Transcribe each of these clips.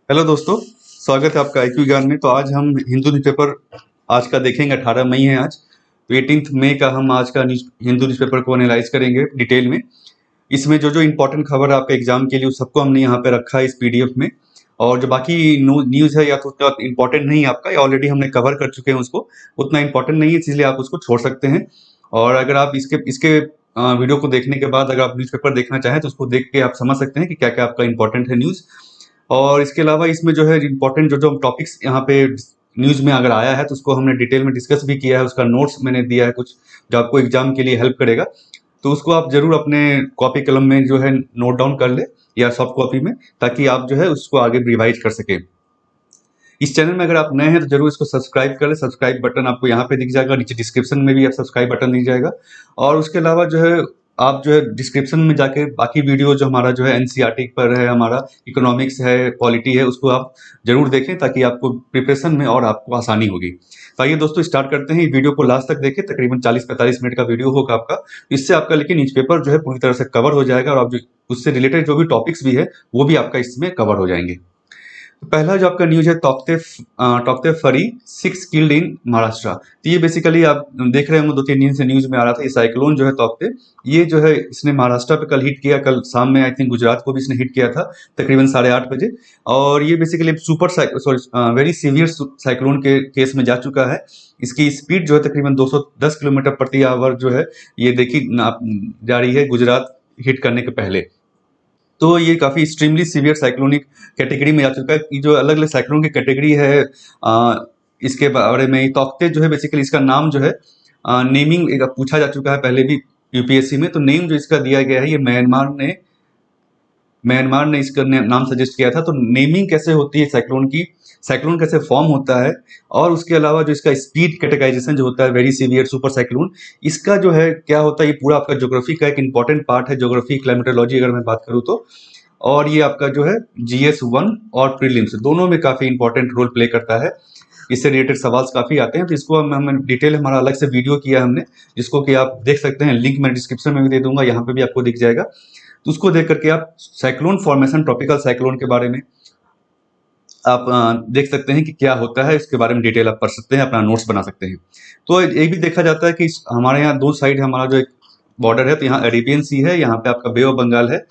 Hello दोस्तों, स्वागत है आपका IQ ज्ञान में। तो आज हम हिंदू न्यूज़पेपर आज का देखेंगे। 18 मई है आज, तो 18 मई का हम आज का हिंदू न्यूज़पेपर को एनालाइज करेंगे डिटेल में। इसमें जो जो इम्पोर्टेंट खबर है आपके एग्जाम के लिए, उस सबको हमने यहाँ पे रखा है इस PDF में। और जो बाकी न्यूज़ है या तो उतना इम्पोर्टेंट नहीं है आपका, या ऑलरेडी हमने कवर कर चुके हैं उसको, उतना इम्पोर्टेंट नहीं है, इसलिए आप उसको छोड़ सकते हैं। और अगर आप इसके इसके वीडियो को देखने के बाद अगर आप न्यूज़पेपर देखना चाहें तो उसको देख के आप समझ सकते हैं कि क्या क्या आपका इम्पोर्टेंट है न्यूज़। और इसके अलावा इसमें जो है इम्पोर्टेंट जो जो टॉपिक्स यहाँ पे न्यूज़ में अगर आया है तो उसको हमने डिटेल में डिस्कस भी किया है। उसका नोट्स मैंने दिया है कुछ, जो आपको एग्जाम के लिए हेल्प करेगा। तो उसको आप जरूर अपने कॉपी कलम में जो है नोट डाउन कर ले, या सॉफ्ट कॉपी में, ताकि आप जो है उसको आगे रिवाइज कर सके। इस चैनल में अगर आप नए हैं तो जरूर इसको सब्सक्राइब कर ले। सब्सक्राइब बटन आपको यहाँ पे दिख जाएगा, नीचे डिस्क्रिप्शन में भी आप सब्सक्राइब बटन दिख जाएगा। और उसके अलावा जो है आप जो है डिस्क्रिप्शन में जाके बाकी वीडियो जो हमारा जो है NCERT पर है, हमारा इकोनॉमिक्स है, पॉलिटी है, उसको आप जरूर देखें ताकि आपको प्रिपरेशन में और आपको आसानी होगी। तो आइए दोस्तों स्टार्ट करते हैं। वीडियो को लास्ट तक देखें, तकरीबन 40-45 मिनट का वीडियो होगा आपका। इससे आपका लेकिन न्यूज़पेपर जो है पूरी तरह से कवर हो जाएगा, और आप जो उससे रिलेटेड जो भी टॉपिक्स भी है वो भी आपका इसमें कवर हो जाएंगे। तो पहला जो आपका न्यूज है, तोक्ते फरी 6 किल्ड इन महाराष्ट्र। तो ये बेसिकली आप देख रहे होंगे 2-3 दिन से न्यूज में आ रहा था। ये साइक्लोन जो है तोक्ते, ये जो है इसने महाराष्ट्र पे कल हिट किया। कल शाम में आई थिंक गुजरात को भी इसने हिट किया था तकरीबन 8:30 बजे। और ये बेसिकली वेरी सीवियर साइक्लोन के केस में जा चुका है। इसकी स्पीड जो है तकरीबन 210 किलोमीटर प्रति आवर जो है ये देखी जा रही है गुजरात हिट करने के पहले। तो ये काफ़ी एक्सट्रीमली सीवियर साइक्लोनिक कैटेगरी में आ चुका है। ये जो अलग अलग साइक्लोन की कैटेगरी है, इसके बारे में तोक्ते जो है बेसिकली इसका नाम जो है नेमिंग एक पूछा जा चुका है पहले भी UPSC में। तो नेम जो इसका दिया गया है, ये म्यांमार ने इसका नाम सजेस्ट किया था। तो नेमिंग कैसे होती है साइक्लोन की, साइक्लोन कैसे फॉर्म होता है, और उसके अलावा जो इसका स्पीड कैटेगराइजेशन जो होता है, वेरी सीवियर सुपर साइक्लोन, इसका जो है क्या होता है, ये पूरा आपका ज्योग्राफी का एक इंपॉर्टेंट पार्ट है। ज्योग्राफी क्लाइमेटोलॉजी अगर मैं बात करूँ तो, और ये आपका जो है GS1 और प्रीलिम्स दोनों में काफी इंपॉर्टेंट रोल प्ले करता है। इससे रिलेटेड सवाल काफी आते हैं। तो इसको हम डिटेल हमारा अलग से वीडियो किया हमने, जिसको कि आप देख सकते हैं। लिंक मैं डिस्क्रिप्शन में भी दे दूंगा, यहाँ पे भी आपको दिख जाएगा। तो उसको देख करके आप साइक्लोन फॉर्मेशन, ट्रॉपिकल साइक्लोन के बारे में आप देख सकते हैं कि क्या होता है। इसके बारे में डिटेल आप पढ़ सकते हैं, अपना नोट्स बना सकते हैं। तो ये भी देखा जाता है कि हमारे यहाँ दो साइड है, हमारा जो एक बॉर्डर है, तो यहाँ अरेबियन सी है, यहाँ पे आपका बे ऑफ बंगाल है।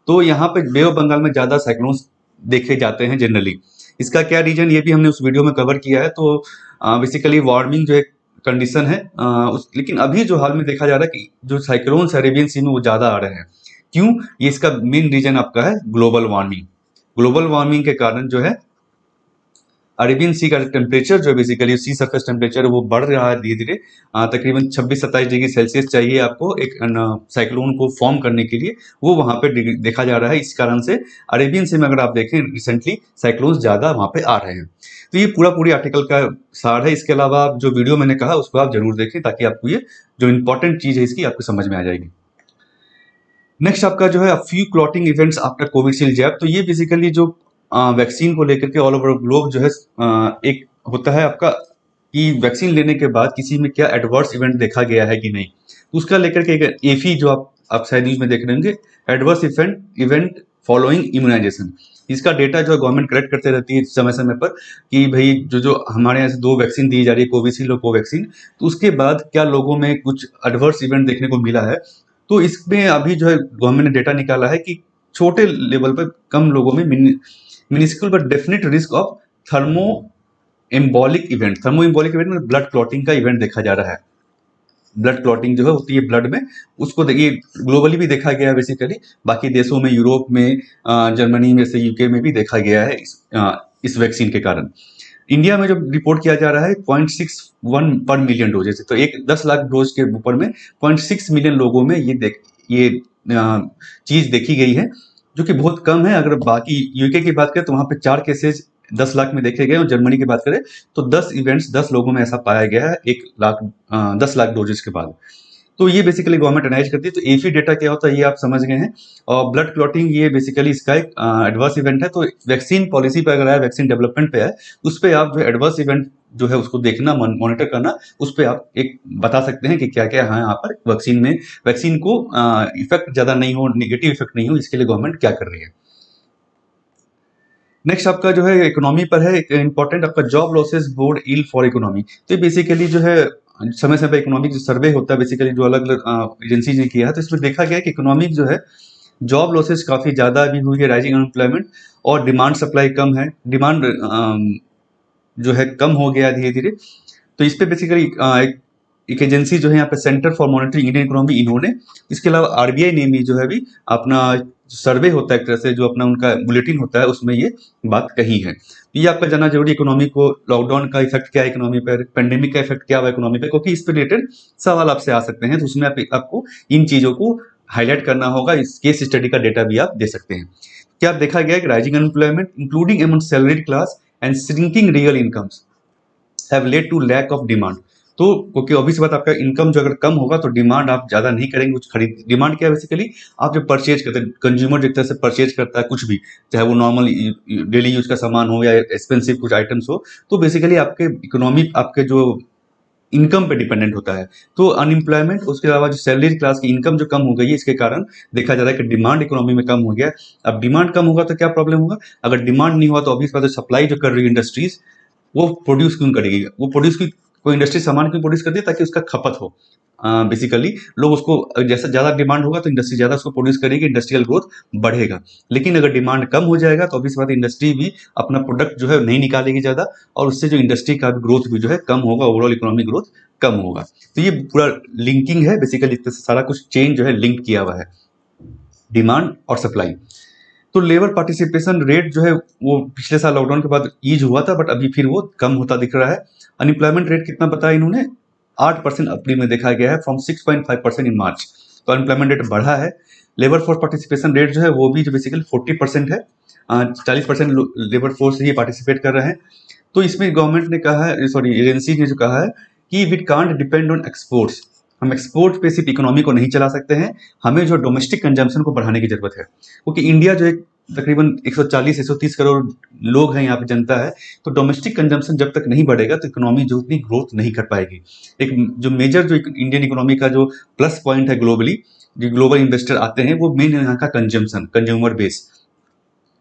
तो यहाँ पे बे ऑफ बंगाल में ज्यादा साइक्लोन्स देखे जाते हैं जनरली। इसका क्या रीजन, ये भी हमने उस वीडियो में कवर किया है। तो बेसिकली वार्मिंग जो एक कंडीशन है, लेकिन अभी जो हाल में देखा जा रहा है कि जो साइक्लोन्स अरेबियन सी में वो ज्यादा आ रहे हैं। क्यों? ये इसका मेन रीजन आपका है ग्लोबल वार्मिंग। ग्लोबल वार्मिंग के कारण जो है अरेबियन सी का टेम्परेचर जो बेसिकली सी सरफेस टेम्परेचर है वो बढ़ रहा है धीरे धीरे। तकरीबन 26-27 डिग्री सेल्सियस चाहिए आपको एक साइक्लोन को फॉर्म करने के लिए, वो वहां पे देखा जा रहा है। इस कारण से अरेबियन सी में अगर आप देखें रिसेंटली साइक्लोन्स ज्यादा वहां पे आ रहे हैं। तो ये पूरी आर्टिकल का सार है। इसके अलावा आप जो वीडियो मैंने कहा उसको आप जरूर देखें, ताकि आपको ये जो इंपॉर्टेंट चीज है इसकी आपको समझ में आ जाएगी। नेक्स्ट आपका जो है few clotting events after Covishield jab. तो ये बेसिकली जो वैक्सीन को लेकर के ऑल ओवर ग्लोब जो है एक होता है आपका कि वैक्सीन लेने के बाद किसी में क्या एडवर्स इवेंट देखा गया है कि नहीं। तो उसका लेकर के एक एफी जो आप शायद न्यूज में देख रहे होंगे, एडवर्स इवेंट फॉलोइंग इम्यूनाइजेशन। इसका डेटा जो है गवर्नमेंट कलेक्ट करते रहती है समय समय पर, कि भाई जो जो हमारे यहाँ से 2 वैक्सीन दी जा रही है, कोविशील्ड और कोवैक्सीन, तो उसके बाद क्या लोगों में कुछ एडवर्स इवेंट देखने को मिला है। तो इसमें अभी जो है गवर्नमेंट ने डेटा निकाला है कि छोटे लेवल पर कम लोगों में miniscule but definite risk of thermo embolic event में ब्लड क्लॉटिंग का इवेंट देखा जा रहा है। ब्लड क्लॉटिंग जो है होती है ब्लड में, उसको देखिए ग्लोबली भी देखा गया है बेसिकली। बाकी देशों में, यूरोप में, जर्मनी में से UK में भी देखा गया है इस वैक्सीन के कारण। इंडिया में जो रिपोर्ट किया जा रहा है 0.61 पर मिलियन डोजेस, तो 10 लाख डोज के ऊपर में 0.6 मिलियन लोगों में ये चीज देखी गई है, जो कि बहुत कम है। अगर बाकी UK की बात करें तो वहां पे 4 केसेस 10 लाख में देखे गए, और जर्मनी की बात करें तो 10 लोगों में ऐसा पाया गया है 10 लाख डोजेस के बाद। तो ये बेसिकली गवर्नमेंट एनालाइज करती है। तो एफी डेटा क्या होता है ये आप समझ गए हैं। और ब्लड क्लॉटिंग ये बेसिकली इसका एक एडवर्स इवेंट है। तो वैक्सीन पॉलिसी पे अगर है, वैक्सीन डेवलपमेंट पे है, उस पे आप जो एडवर्स इवेंट जो है उसको देखना, मॉनिटर करना, उस पे आप एक बता सकते हैं कि क्या क्या है यहाँ पर वैक्सीन को इफेक्ट ज्यादा नहीं हो, निगेटिव इफेक्ट नहीं हो, इसके लिए गवर्नमेंट क्या कर रही है। नेक्स्ट आपका जो है इकोनॉमी पर है, एक इंपॉर्टेंट आपका job losses bode ill for economy. तो ये बेसिकली जो है समय समय पर इकोनॉमिक जो सर्वे होता है बेसिकली जो अलग अलग एजेंसीज ने किया है, तो इसमें देखा गया है कि इकोनॉमिक जो है जॉब लॉसेस काफ़ी ज़्यादा अभी हुई है, राइजिंग अनएम्प्लॉयमेंट और डिमांड सप्लाई कम है, डिमांड जो है कम हो गया धीरे धीरे। तो इस पे बेसिकली एक एजेंसी जो है यहाँ पे centre for monitoring Indian economy, इन्होंने, इसके अलावा आरबीआई ने भी जो है अभी अपना सर्वे होता है एक तरह से, जो अपना उनका बुलेटिन होता है उसमें ये बात कही है। तो ये आपका जानना जरूरी, इकोनॉमी को लॉकडाउन का इफेक्ट क्या है इकोनॉमी पर, पेंडेमिक का इफेक्ट क्या हुआ इकोनॉमी पर, क्योंकि इस पे रिलेटेड सवाल आपसे आ सकते हैं, तो उसमें आपको इन चीज़ों को हाईलाइट करना होगा। इस केस स्टडी का डेटा भी आप दे सकते हैं। क्या देखा गया है, rising unemployment including among salaried class and shrinking real incomes have led to lack of demand. तो क्योंकि ऑब्वियस बात, आपका इनकम जो अगर कम होगा तो डिमांड आप ज्यादा नहीं करेंगे कुछ खरीद। डिमांड क्या है बेसिकली, आप जो परचेज करते हैं, कंज्यूमर जो एक तरह से परचेज करता है कुछ भी, चाहे वो नॉर्मल डेली यूज का सामान हो या एक्सपेंसिव कुछ आइटम्स हो, तो बेसिकली आपके इकोनॉमी आपके जो इनकम पे डिपेंडेंट होता है। तो अनएम्प्लॉयमेंट, उसके अलावा जो सैलरी क्लास की इनकम जो कम हो गई है, इसके कारण देखा जा रहा है कि डिमांड इकोनॉमी में कम हो गया है। अब डिमांड कम होगा तो क्या प्रॉब्लम होगा, अगर डिमांड नहीं हुआ तो ऑब्वियस बात है सप्लाई जो कर रही है इंडस्ट्रीज, वो प्रोड्यूस क्यों करेगी, वो प्रोड्यूस की कोई इंडस्ट्री सामान क्यों प्रोड्यूस करती है, ताकि उसका खपत हो। बेसिकली लोग उसको, जैसा ज़्यादा डिमांड होगा तो इंडस्ट्री ज़्यादा उसको प्रोड्यूस करेगी, इंडस्ट्रियल ग्रोथ बढ़ेगा। लेकिन अगर डिमांड कम हो जाएगा तो ऑब्वियस बात इंडस्ट्री भी अपना प्रोडक्ट जो है नहीं निकालेगी ज़्यादा, और उससे जो इंडस्ट्री का ग्रोथ भी जो है कम होगा, ओवरऑल इकोनॉमिक ग्रोथ कम होगा। तो ये पूरा लिंकिंग है बेसिकली, सारा कुछ चेन जो है लिंक किया हुआ है, डिमांड और सप्लाई। तो लेबर पार्टिसिपेशन रेट जो है वो पिछले साल लॉकडाउन के बाद ईज हुआ था, बट अभी फिर वो कम होता दिख रहा है। अनएम्प्लॉयमेंट रेट कितना बताया इन्होंने, 8% अप्रैल में देखा गया है, फ्रॉम 6.5% इन मार्च। तो अनएम्प्लॉयमेंट रेट बढ़ा है। लेबर फोर्स पार्टिसिपेशन रेट जो है वो भी जो बेसिकली 40% है, 40% लेबर फोर्स ही पार्टिसिपेट कर रहे हैं। तो इसमें गवर्नमेंट ने कहा है, सॉरी एजेंसी ने जो कहा है कि we can't depend on exports, हम एक्सपोर्ट पे सिर्फ इकोनॉमी को नहीं चला सकते हैं, हमें जो डोमेस्टिक कंजम्पशन को बढ़ाने की जरूरत है। क्योंकि इंडिया जो एक तकरीबन 140-130 करोड़ लोग हैं यहाँ पे, जनता है, तो डोमेस्टिक कंजम्पशन जब तक नहीं बढ़ेगा तो इकोनॉमी जो उतनी ग्रोथ नहीं कर पाएगी। एक जो मेजर जो इंडियन इकोनॉमी का जो प्लस पॉइंट है ग्लोबली, जो ग्लोबल इन्वेस्टर आते हैं, वो मेन यहाँ का कंजम्पशन, कंज्यूमर बेस।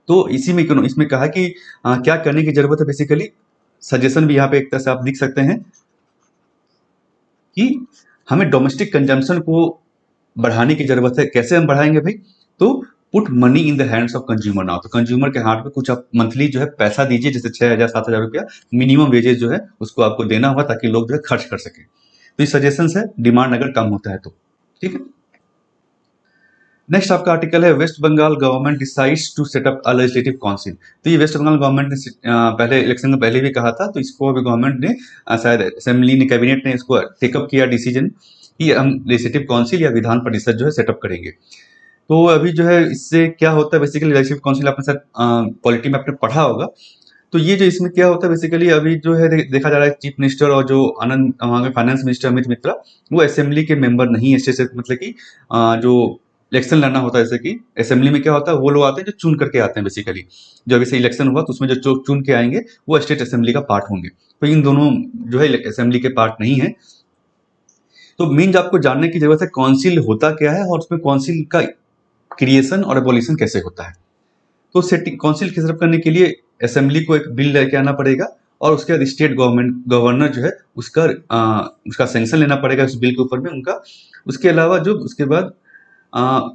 तो इसी में इसमें कहा कि क्या करने की जरूरत है, बेसिकली सजेशन भी यहाँ पे एक तरह से आप लिख सकते हैं कि हमें डोमेस्टिक कंजम्पशन को बढ़ाने की जरूरत है। कैसे हम बढ़ाएंगे भाई, तो put money in the hands of consumer now, तो कंज्यूमर के हाथ में कुछ आप मंथली जो है पैसा दीजिए, जैसे 6,000-7,000 रुपया मिनिमम वेजेज जो है उसको आपको देना होगा, ताकि लोग जो है खर्च कर सके। तो ये सजेशन है, डिमांड अगर कम होता है तो। ठीक है, नेक्स्ट आपका आर्टिकल है, West Bengal government decides to set up a legislative council. तो ये वेस्ट बंगाल गवर्नमेंट ने पहले इलेक्शन में पहले भी कहा था, तो इसको अभी गवर्नमेंट ने शायद असेंबली ने, कैबिनेट ने इसको टेकअप किया डिसीजन कि हम लेजिस्लेटिव काउंसिल या विधान परिषद जो है सेटअप करेंगे। तो अभी जो है इससे क्या होता है बेसिकली, लेजिस्लेटिव काउंसिल आपने सर पॉलिटी में आपने पढ़ा होगा। तो ये जो इसमें क्या होता है बेसिकली, अभी जो है देखा जा रहा है चीफ मिनिस्टर और जो आनंद वहाँ के फाइनेंस मिनिस्टर अमित मित्रा, वो असेंबली के मेंबर नहीं है। जैसे मतलब कि जो इलेक्शन लड़ना होता है, जैसे कि असेंबली में क्या होता है, वो लोग आते हैं जो चुन करके आते हैं बेसिकली। जो अभी से इलेक्शन हुआ तो उसमें जो चुन के आएंगे वो स्टेट असेंबली का पार्ट होंगे। तो इन दोनों जो है असेंबली के पार्ट नहीं है। तो मीन्स आपको जानने की जरूरत है काउंसिल होता क्या है, और उसमें काउंसिल का क्रिएशन और एबोलिशन कैसे होता है। तो सेटिंग काउंसिल की सेटअप करने के लिए असेंबली को एक बिल लेके आना पड़ेगा, और उसके बाद स्टेट गवर्नमेंट गवर्नर जो है उसका सैंक्शन लेना पड़ेगा उस बिल के ऊपर में उनका। उसके अलावा जो उसके बाद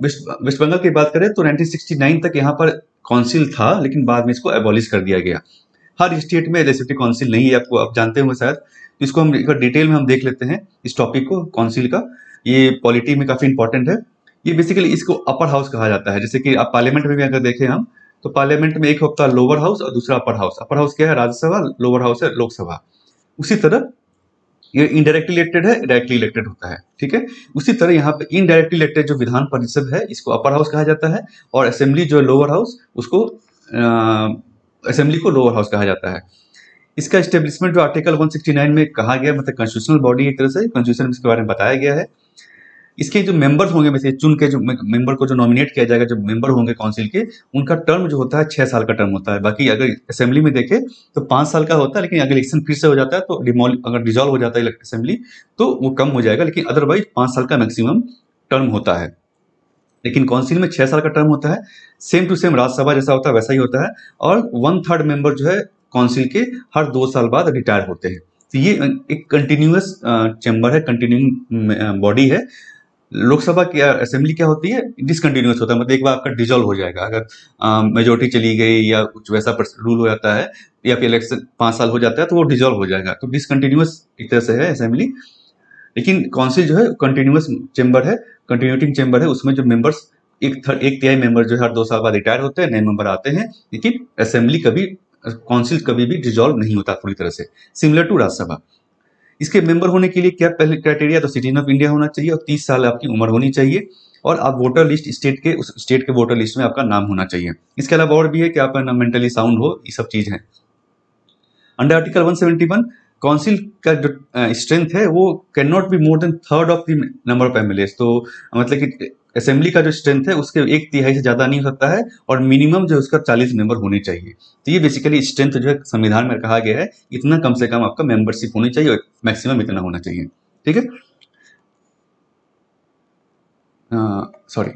वेस्ट बंगाल की बात करें तो 1969 तक यहाँ पर काउंसिल था, लेकिन बाद में इसको एबॉलिश कर दिया गया। हर स्टेट में लेजिस्लेटिव काउंसिल नहीं है, आपको आप जानते होंगे शायद। तो इसको हम एक बार डिटेल में हम देख लेते हैं इस टॉपिक को, काउंसिल का। ये पॉलिटी में काफी इंपॉर्टेंट है। ये बेसिकली इसको अपर हाउस कहा जाता है। जैसे कि आप पार्लियामेंट में भी अगर देखें हम, तो पार्लियामेंट में एक होता है लोअर हाउस और दूसरा अपर हाउस। अपर हाउस क्या है, राज्यसभा, लोअर हाउस है लोकसभा। उसी तरह ये इनडायरेक्टली इलेक्टेड है, डायरेक्टली इलेक्टेड होता है। ठीक है, उसी तरह यहाँ पे इनडायरेक्टली इलेक्टेड जो विधान परिषद है, इसको अपर हाउस कहा जाता है, और असेंबली जो है लोअर हाउस, उसको असेंबली को लोअर हाउस कहा जाता है। इसका स्टेब्लिशमेंट जो आर्टिकल 169 में कहा गया, मतलब कॉन्स्टिट्यूशनल बॉडी एक तरह से, कॉन्स्टिट्यूशन में इसके बारे में बताया गया है। इसके जो मेंबर्स होंगे, में से चुन के जो मेंबर को जो नॉमिनेट किया जाएगा, जो मेंबर होंगे काउंसिल के, उनका टर्म जो होता है 6 साल का टर्म होता है। बाकी अगर असेंबली में देखें तो 5 साल का होता है, लेकिन अगर इलेक्शन फिर से हो जाता है तो अगर डिसॉल्व हो जाता है असेंबली तो वो कम हो जाएगा, लेकिन अदरवाइज 5 साल का मैक्सिमम टर्म होता है। लेकिन काउंसिल में 6 साल का टर्म होता है, सेम टू सेम राज्यसभा जैसा होता है वैसा ही होता है, और 1/3 मेंबर जो है काउंसिल के हर 2 साल बाद रिटायर होते हैं। तो ये एक कंटिन्यूअस चैम्बर है, कंटिन्यूइंग बॉडी है। लोकसभा की असेंबली क्या होती है, डिसकंटिन्यूअस होता है, मतलब एक बार आपका डिजॉल्व हो जाएगा अगर मेजोरिटी चली गई या कुछ वैसा रूल हो जाता है, या फिर इलेक्शन 5 साल हो जाता है तो वो डिजॉल्व हो जाएगा, तो डिसकंटिन्यूअस एक तरह से है असेंबली। लेकिन काउंसिल जो है कंटिन्यूअस चेंबर है, कंटिन्यूटिंग चेंबर है, उसमें जो मेंबर्स एक तिहाई मेंबर जो है हर 2 साल बाद रिटायर होते हैं, नए मेंबर आते हैं, लेकिन असेंबली कभी काउंसिल कभी भी डिजॉल्व नहीं होता पूरी तरह से, सिमिलर टू राज्यसभा। इसके मेंबर होने के लिए क्या पहले क्राइटेरिया, तो सिटीजन ऑफ इंडिया होना चाहिए और 30 साल आपकी उम्र होनी चाहिए, और आप वोटर लिस्ट उस स्टेट के वोटर लिस्ट में आपका नाम होना चाहिए। इसके अलावा और भी है कि आपका मेंटली साउंड हो, ये सब चीज है। अंडर आर्टिकल 171 काउंसिल का जो स्ट्रेंथ है वो can not be more than third of the number of MLA, तो मतलब कि असेंबली का जो स्ट्रेंथ है उसके 1/3 से ज्यादा नहीं हो सकता है, और मिनिमम जो है उसका 40 मेंबर होने चाहिए। तो ये बेसिकली स्ट्रेंथ जो है संविधान में कहा गया है, इतना कम से कम आपका मेंबरशिप होनी चाहिए और मैक्सिमम इतना होना चाहिए। ठीक है, सॉरी।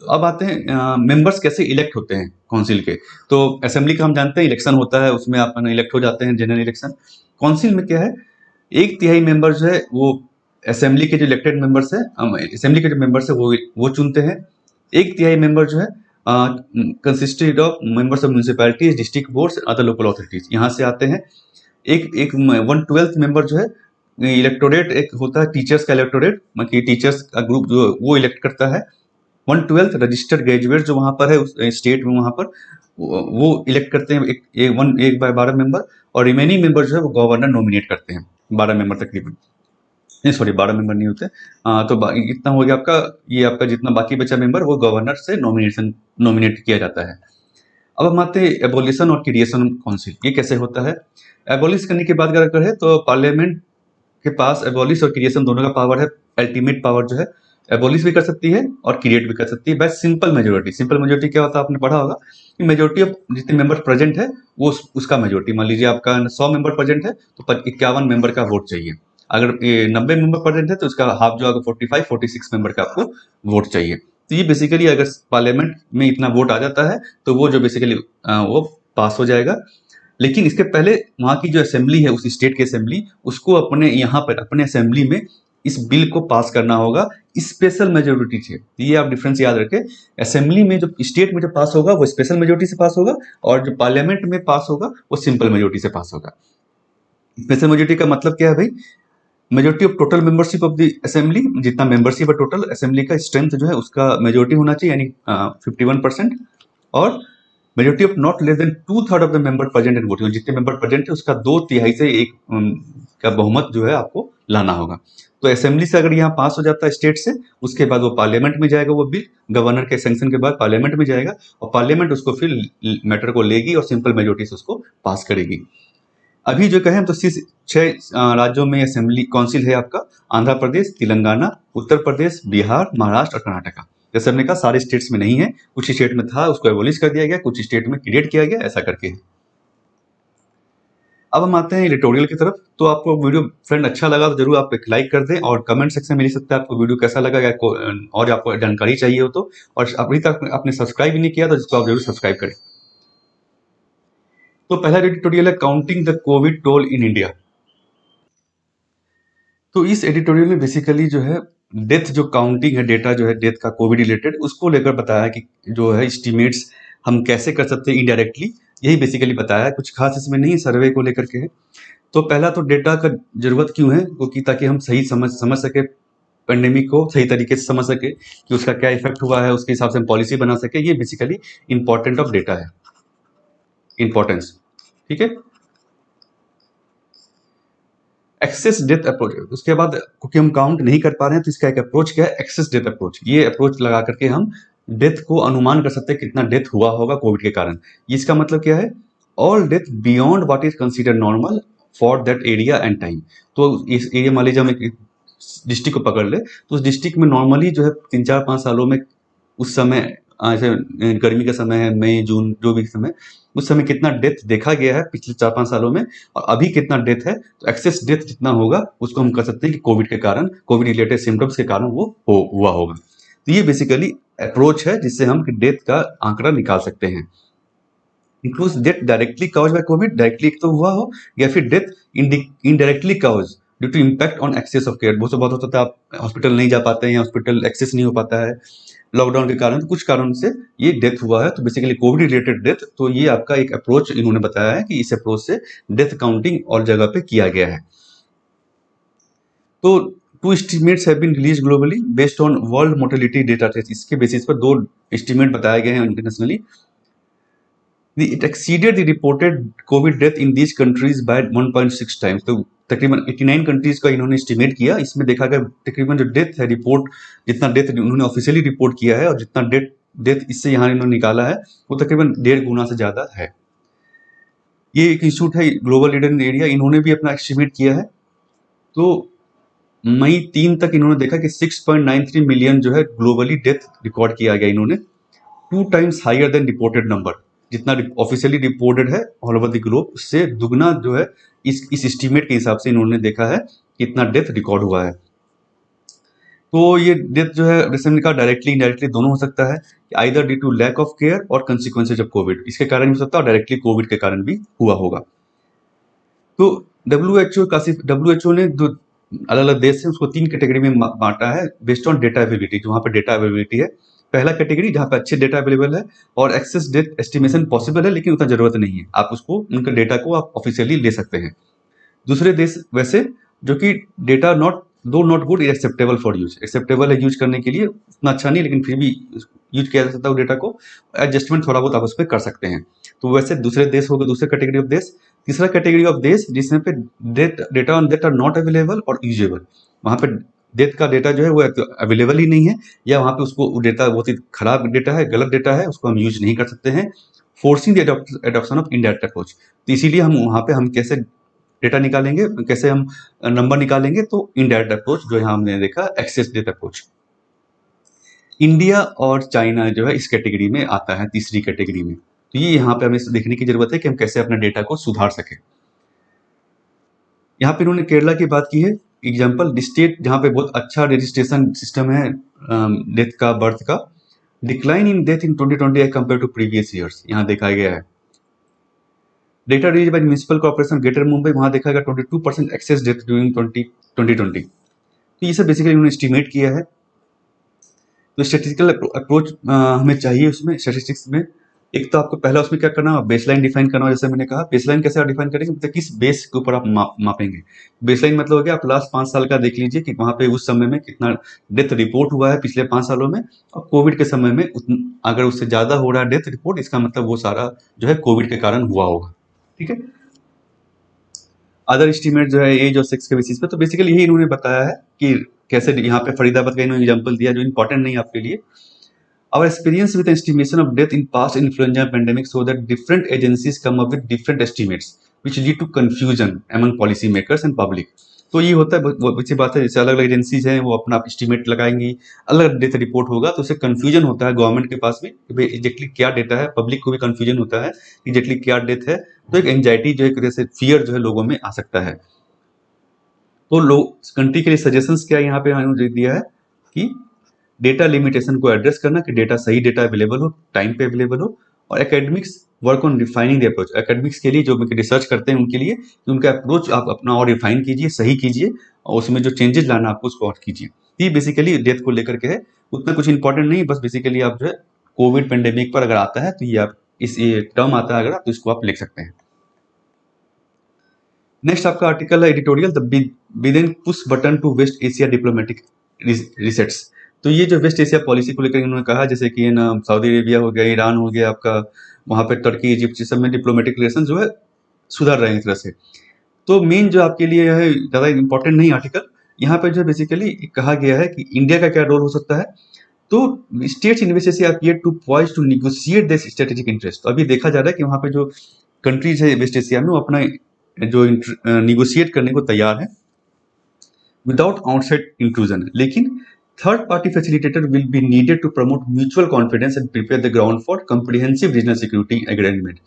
अब आते हैं मेंबर्स कैसे इलेक्ट होते हैं काउंसिल के। तो असेंबली का हम जानते हैं इलेक्शन होता है, उसमें आप इलेक्ट हो जाते हैं, जनरल इलेक्शन। काउंसिल में क्या है, 1/3 मेंबर जो है वो असेंबली के जो इलेक्टेड मेंबर्स है, असेंबली के जो मेंबर्स है वो चुनते हैं। 1/3 मेंबर जो है consisted of members of municipalities, district boards, other local authorities, यहाँ से आते हैं। एक एक 1/12 मेंबर जो है इलेक्टोरेट, एक होता है टीचर्स का इलेक्टोरेट, मतलब टीचर्स का ग्रुप जो वो इलेक्ट करता है। 1/12 रजिस्टर्ड ग्रेजुएट जो वहां पर है उस स्टेट में, वहां पर वो इलेक्ट करते हैं एक बाय 12 मेंबर, और रिमेनिंग मेंबर जो है वो गवर्नर नॉमिनेट करते हैं, 12 मेंबर तकरीबन, नहीं सॉरी 12 मेंबर नहीं होते। तो इतना हो गया आपका, ये आपका जितना बाकी बचा मेंबर वो गवर्नर से नॉमिनेट किया जाता है। अब हम आते हैं एबोलिशन और क्रिएशन काउंसिल, ये कैसे होता है। एबोलिश करने की बात अगर करें तो पार्लियामेंट के पास एबॉलिश और क्रिएशन दोनों का पावर है। अल्टीमेट पावर जो है एबॉलिश भी कर सकती है और क्रिएट भी कर सकती है bye simple majority. Simple majority क्या होता है, आपने पढ़ा होगा कि मेजोरिटी ऑफ जितने मेंबर प्रेजेंट है वो उसका मेजोरिटी। मान लीजिए आपका 100 मेंबर प्रेजेंट है तो 51 मेंबर का वोट चाहिए। अगर 90 मेंबर प्रेजेंट है तो उसका हाफ जो आगे 46 मेंबर का आपको वोट चाहिए। तो ये बेसिकली अगर पार्लियामेंट में इतना वोट आ जाता है तो वो जो बेसिकली वो पास हो जाएगा। लेकिन इसके पहले वहां की जो असेंबली है, उस स्टेट की असेंबली, उसको अपने यहाँ पर अपने असेंबली में इस बिल को पास करना होगा स्पेशल मेजोरिटी से। ये आप डिफरेंस याद रखें, असेंबली में जो स्टेट में जो पास होगा वो स्पेशल मेजोरिटी से पास होगा, और जो पार्लियामेंट में पास होगा वो सिंपल मेजोरिटी से पास होगा। स्पेशल मेजोरिटी का मतलब क्या है भाई, majority of total membership of the assembly, जितना मेंबरशिप है टोटल असेंबली का स्ट्रेंथ जो है उसका मेजोरिटी होना चाहिए, यानी 51%, और majority of not less than 2/3 of the member present and voting, जितने मेंबर प्रेजेंट है उसका 2/3 से एक का बहुमत जो है आपको लाना होगा। तो असेंबली से अगर यहाँ पास हो जाता है स्टेट से, उसके बाद वो पार्लियामेंट में जाएगा, वो बिल गवर्नर के सैंक्शन के बाद पार्लियामेंट में जाएगा, और पार्लियामेंट उसको फिर मैटर को लेगी और सिंपल मेजोरिटी से उसको पास करेगी। अभी जो कहें तो 6 राज्यों में असेंबली काउंसिल है आपका, आंध्र प्रदेश, तेलंगाना, उत्तर प्रदेश, बिहार, महाराष्ट्र और कर्नाटका। जैसे हमने कहा सारे स्टेट्स में नहीं है, कुछ स्टेट में था उसको एबोलिश कर दिया गया, कुछ स्टेट में क्रिएट किया गया, ऐसा करके है। अब हम आते हैं एडिटोरियल की तरफ। तो आपको वीडियो फ्रेंड अच्छा लगा तो जरूर आप एक लाइक कर दें, और कमेंट सेक्शन में लिख सकते हैं आपको वीडियो कैसा लगा, या और आपको जानकारी चाहिए हो तो। और अभी तक आपने सब्सक्राइब भी नहीं किया तो इसको आप जरूर सब्सक्राइब करें। तो पहला एडिटोरियल है counting the Covid toll in India. तो इस एडिटोरियल में बेसिकली जो है डेथ जो काउंटिंग है, डेटा जो है डेथ का कोविड रिलेटेड, उसको लेकर बताया कि जो है एस्टिमेट्स हम कैसे कर सकते हैं इनडायरेक्टली, यही बेसिकली बताया है। कुछ खास इसमें नहीं, सर्वे को लेकर के है। तो पहला तो डेटा का जरूरत क्यों है, क्योंकि ताकि हम सही समझ सके, पेंडेमिक को सही तरीके से समझ सके कि उसका क्या इफेक्ट हुआ है, उसके हिसाब से हम पॉलिसी बना सके। ये बेसिकली इंपॉर्टेंट ऑफ डेटा है, इंपॉर्टेंस। ठीक है, एक्सेस डेथ अप्रोच। उसके बाद क्योंकि हम काउंट नहीं कर पा रहे हैं तो इसका एक अप्रोच क्या है, एक्सेस डेथ अप्रोच। ये अप्रोच लगा करके हम डेथ को अनुमान कर सकते हैं कितना डेथ हुआ होगा कोविड के कारण। इसका मतलब क्या है, all death beyond what is consider normal for that area and time. तो इस एरिया मान लीजिए हम एक डिस्ट्रिक्ट को पकड़ ले, तो उस डिस्ट्रिक्ट में नॉर्मली जो है 3 4 5 सालों में उस समय ऐसे गर्मी का समय है, मई जून जो भी समय, उस समय कितना डेथ देखा गया है पिछले 4 5 सालों में, और अभी कितना डेथ है, तो एक्सेस डेथ जितना होगा उसको हम कह सकते हैं कि कोविड के कारण, कोविड रिलेटेड सिम्टम्स के कारण वो हुआ होगा। तो ये बेसिकली अप्रोच है जिससे हम डेथ का आंकड़ा निकाल सकते हैं। Includes death directly cause by COVID, directly एक तो हुआ हो, या फिर death indirectly cause due to impact on access of care. बहुत से बहुत होता है आप हॉस्पिटल नहीं जा पाते हैं या हॉस्पिटल एक्सेस नहीं हो पाता है लॉकडाउन के कारण, तो कुछ कारण से ये डेथ हुआ है, तो बेसिकली कोविड रिलेटेड डेथ। तो ये आपका एक अप्रोच इन्होंने बताया है कि इस अप्रोच से डेथ काउंटिंग और जगह पे किया गया है। तो two estimates have been release globally based on world mortality data. इसके बेसिस पर दो एस्टिमेट बताए गए हैं internationally. It exceeded the reported COVID death in these countries by 1.6 times। तो तकरीबन 89 कंट्रीज का इन्होंने एस्टिमेट किया। इसमें देखा गया तकरीबन जो डेथ है रिपोर्ट, जितना डेथ उन्होंने ऑफिशियली रिपोर्ट किया है और जितना डेथ इससे यहाँ इन्होंने निकाला है वो तकरीबन 1.5 गुना से ज्यादा है। ये एक इंस्टीट्यूट है ग्लोबल लीडर इन एरिया, इन्होंने भी अपना एस्टिमेट किया है। तो मई 3 तक इन्होंने देखा कि 6.93 मिलियन जो है ग्लोबली डेथ रिकॉर्ड किया गया इन्होंने, 2 times higher than reported number. जितना ऑफिशियली रिपोर्टेड है ऑल ओवर द ग्लोब उससे दुगना जो है इस एस्टीमेट के हिसाब से इन्होंने देखा है कितना डेथ रिकॉर्ड हुआ है। तो ये डेथ जो है रिसेंटली का डायरेक्टली इनडायरेक्टली दोनों हो सकता है, either due to lack of care और कंसिक्वेंसेज ऑफ कोविड, इसके कारण भी हो सकता है और डायरेक्टली कोविड के कारण भी हुआ होगा। तो डब्ल्यूएचओ ने जो अलग अलग देश है उसको 3 कैटेगरी में बांटा है बेस्ड ऑन डेटा अवेलेबिलिटी। जो वहाँ पे डेटा अवेलेबिलिटी है, पहला कैटेगरी जहाँ पे अच्छे डेटा अवेलेबल है और एक्सेस डेट एस्टिमेशन पॉसिबल है, लेकिन उतना जरूरत नहीं है, आप उसको उनके डेटा को आप ऑफिशियली ले सकते हैं। दूसरे देश वैसे जो कि data not good acceptable for use, acceptable है यूज करने के लिए, उतना अच्छा नहीं लेकिन फिर भी यूज किया जा सकता है डेटा को, एडजस्टमेंट थोड़ा बहुत आप उस पर कर सकते हैं। तो वैसे दूसरे देश हो गए, दूसरे कैटेगरी ऑफ देश। तीसरा कैटेगरी ऑफ देश जिसमें पे data on death are not available और यूजेबल, वहाँ पे डेट का डेटा जो है वो अवेलेबल ही नहीं है, या वहाँ पे उसको डेटा बहुत ही खराब डेटा है, गलत डेटा है, उसको हम यूज नहीं कर सकते हैं। Forcing the adoption of indirect approach. तो इसीलिए हम वहाँ पे हम कैसे डेटा निकालेंगे, कैसे हम नंबर निकालेंगे, तो इनडायरेक्ट अप्रोच जो यहाँ हमने देखा एक्सेस डेट अप्रोच। इंडिया और चाइना जो है इस कैटेगरी में आता है, तीसरी कैटेगरी में। तो ये यहाँ पे हमें देखने की जरूरत है कि हम कैसे अपने डेटा को सुधार सके। यहाँ पे इन्होंने केरला की बात की है एग्जाम्पल, स्टेट जहाँ पे बहुत अच्छा रजिस्ट्रेशन सिस्टम है डेथ का, बर्थ का। Decline in death in 2020 as compare to previous years यहाँ देखा गया है। Data release by municipal corporation greater Mumbai, वहां देखा गया 22% एक्सेस डेथ ड्यूरिंग 2020। तो ये सब बेसिकली उन्होंने एस्टिमेट किया है। तो स्टैटिस्टिकल अप्रोच हमें चाहिए उसमें, स्टैटिस्टिक्स में। एक तो आपको पहला उसमें क्या करना है, बेसलाइन डिफाइन करना है। जैसे मैंने कहा बेसलाइन कैसे आप डिफाइन करेंगे, मतलब किस बेस के ऊपर आप मापेंगे। बेसलाइन मतलब हो गया आप लास्ट 5 साल का देख लीजिए कि वहां पे उस समय में कितना डेथ रिपोर्ट हुआ है पिछले 5 सालों में, और कोविड के समय में अगर उससे ज्यादा हो रहा है डेथ रिपोर्ट, इसका मतलब वो सारा जो है कोविड के कारण हुआ होगा। ठीक है। अदर एस्टीमेट जो है एज और सेक्स के बेसिस पे। तो बेसिकली यही इन्होंने बताया है कि कैसे यहाँ पे फरीदाबाद का इन्होंने एग्जांपल दिया जो इंपॉर्टेंट नहीं आपके लिए। Our experience with the estimation of death in past influenza pandemic so that different agencies come up with different estimates which lead to confusion among policy makers and public। तो ये होता है बहुत अच्छी बात है, जैसे अलग अलग एजेंसीज हैं वो अपना एस्टिमेट लगाएंगी, अलग डेथ रिपोर्ट होगा तो उससे कंफ्यूजन होता है गवर्नमेंट के पास भी कि भाई एग्जैक्टली क्या डेटा है, पब्लिक को भी कंफ्यूजन होता है एग्जैक्टली क्या डेथ है। तो एक एंजाइटी जो है, जैसे फियर जो है लोगों में आ सकता है। तो लोग कंट्री के लिए सजेशंस क्या यहाँ पे उन्होंने दिया है कि डेटा लिमिटेशन को एड्रेस करना, कि डेटा सही डेटा अवेलेबल हो, टाइम पे अवेलेबल हो, और academics work on refining the approach. Academics के लिए जो रिसर्च करते हैं उनके लिए कि उनका अप्रोच आप अपना और रिफाइन कीजिए, सही कीजिए, और उसमें जो चेंजेस लाना आपको उसको और कीजिए। ये बेसिकली डेथ को लेकर के है, उतना कुछ इंपॉर्टेंट नहीं, बस बेसिकली आप जो है कोविड पेंडेमिक पर अगर आता है तो ये आप इस टर्म आता है अगर आप तो इसको आप लिख सकते हैं। नेक्स्ट आपका आर्टिकल है editorial the Biden push button to West Asia diplomatic resets. तो ये जो वेस्ट एशिया पॉलिसी को लेकर इन्होंने कहा, जैसे कि ना सऊदी अरेबिया हो गया, ईरान हो गया आपका, वहां पे टर्की, इजिप्ट, सब में डिप्लोमेटिक रिलेशन जो है सुधर रहे हैं एक तरह से। तो मेन जो आपके लिए है ज्यादा इंपॉर्टेंट नहीं आर्टिकल, यहाँ पे जो बेसिकली कहा गया है कि इंडिया का क्या रोल हो सकता है। तो states in West Asia appear to poise to negotiate this strategic interest. तो अभी देखा जा रहा है कि वहां पे जो कंट्रीज है वेस्ट एशिया में वो अपना जो निगोशिएट करने को तैयार है विदाउट आउटसाइड इंक्लूजन, लेकिन third party facilitator will be needed to promote mutual confidence and prepare the ground for comprehensive regional security agreement.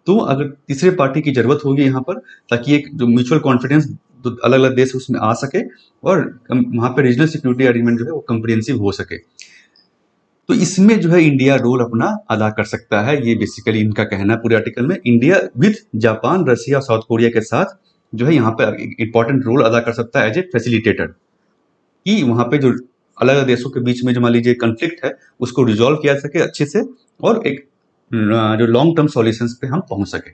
तो अगर तीसरे पार्टी की जरूरत होगी यहाँ पर, ताकि एक जो म्यूचुअल कॉन्फिडेंस तो अलग अलग देश उसमें आ सके और वहां पर रीजनल सिक्योरिटी एग्रीमेंट जो है वो कॉम्प्रिहेंसिव हो सके। तो इसमें जो है इंडिया रोल अपना अदा कर सकता है, ये बेसिकली इनका कहना है पूरे आर्टिकल में। India with Japan, Russia, South Korea के साथ जो है यहाँ पे इंपॉर्टेंट रोल अदा कर सकता है एज ए फैसिलिटेटर, कि वहाँ पे जो अलग अलग देशों के बीच में जो मान लीजिए कन्फ्लिक्ट है उसको रिजॉल्व किया जा सके अच्छे से, और एक जो लॉन्ग टर्म सॉल्यूशंस पे हम पहुंच सके।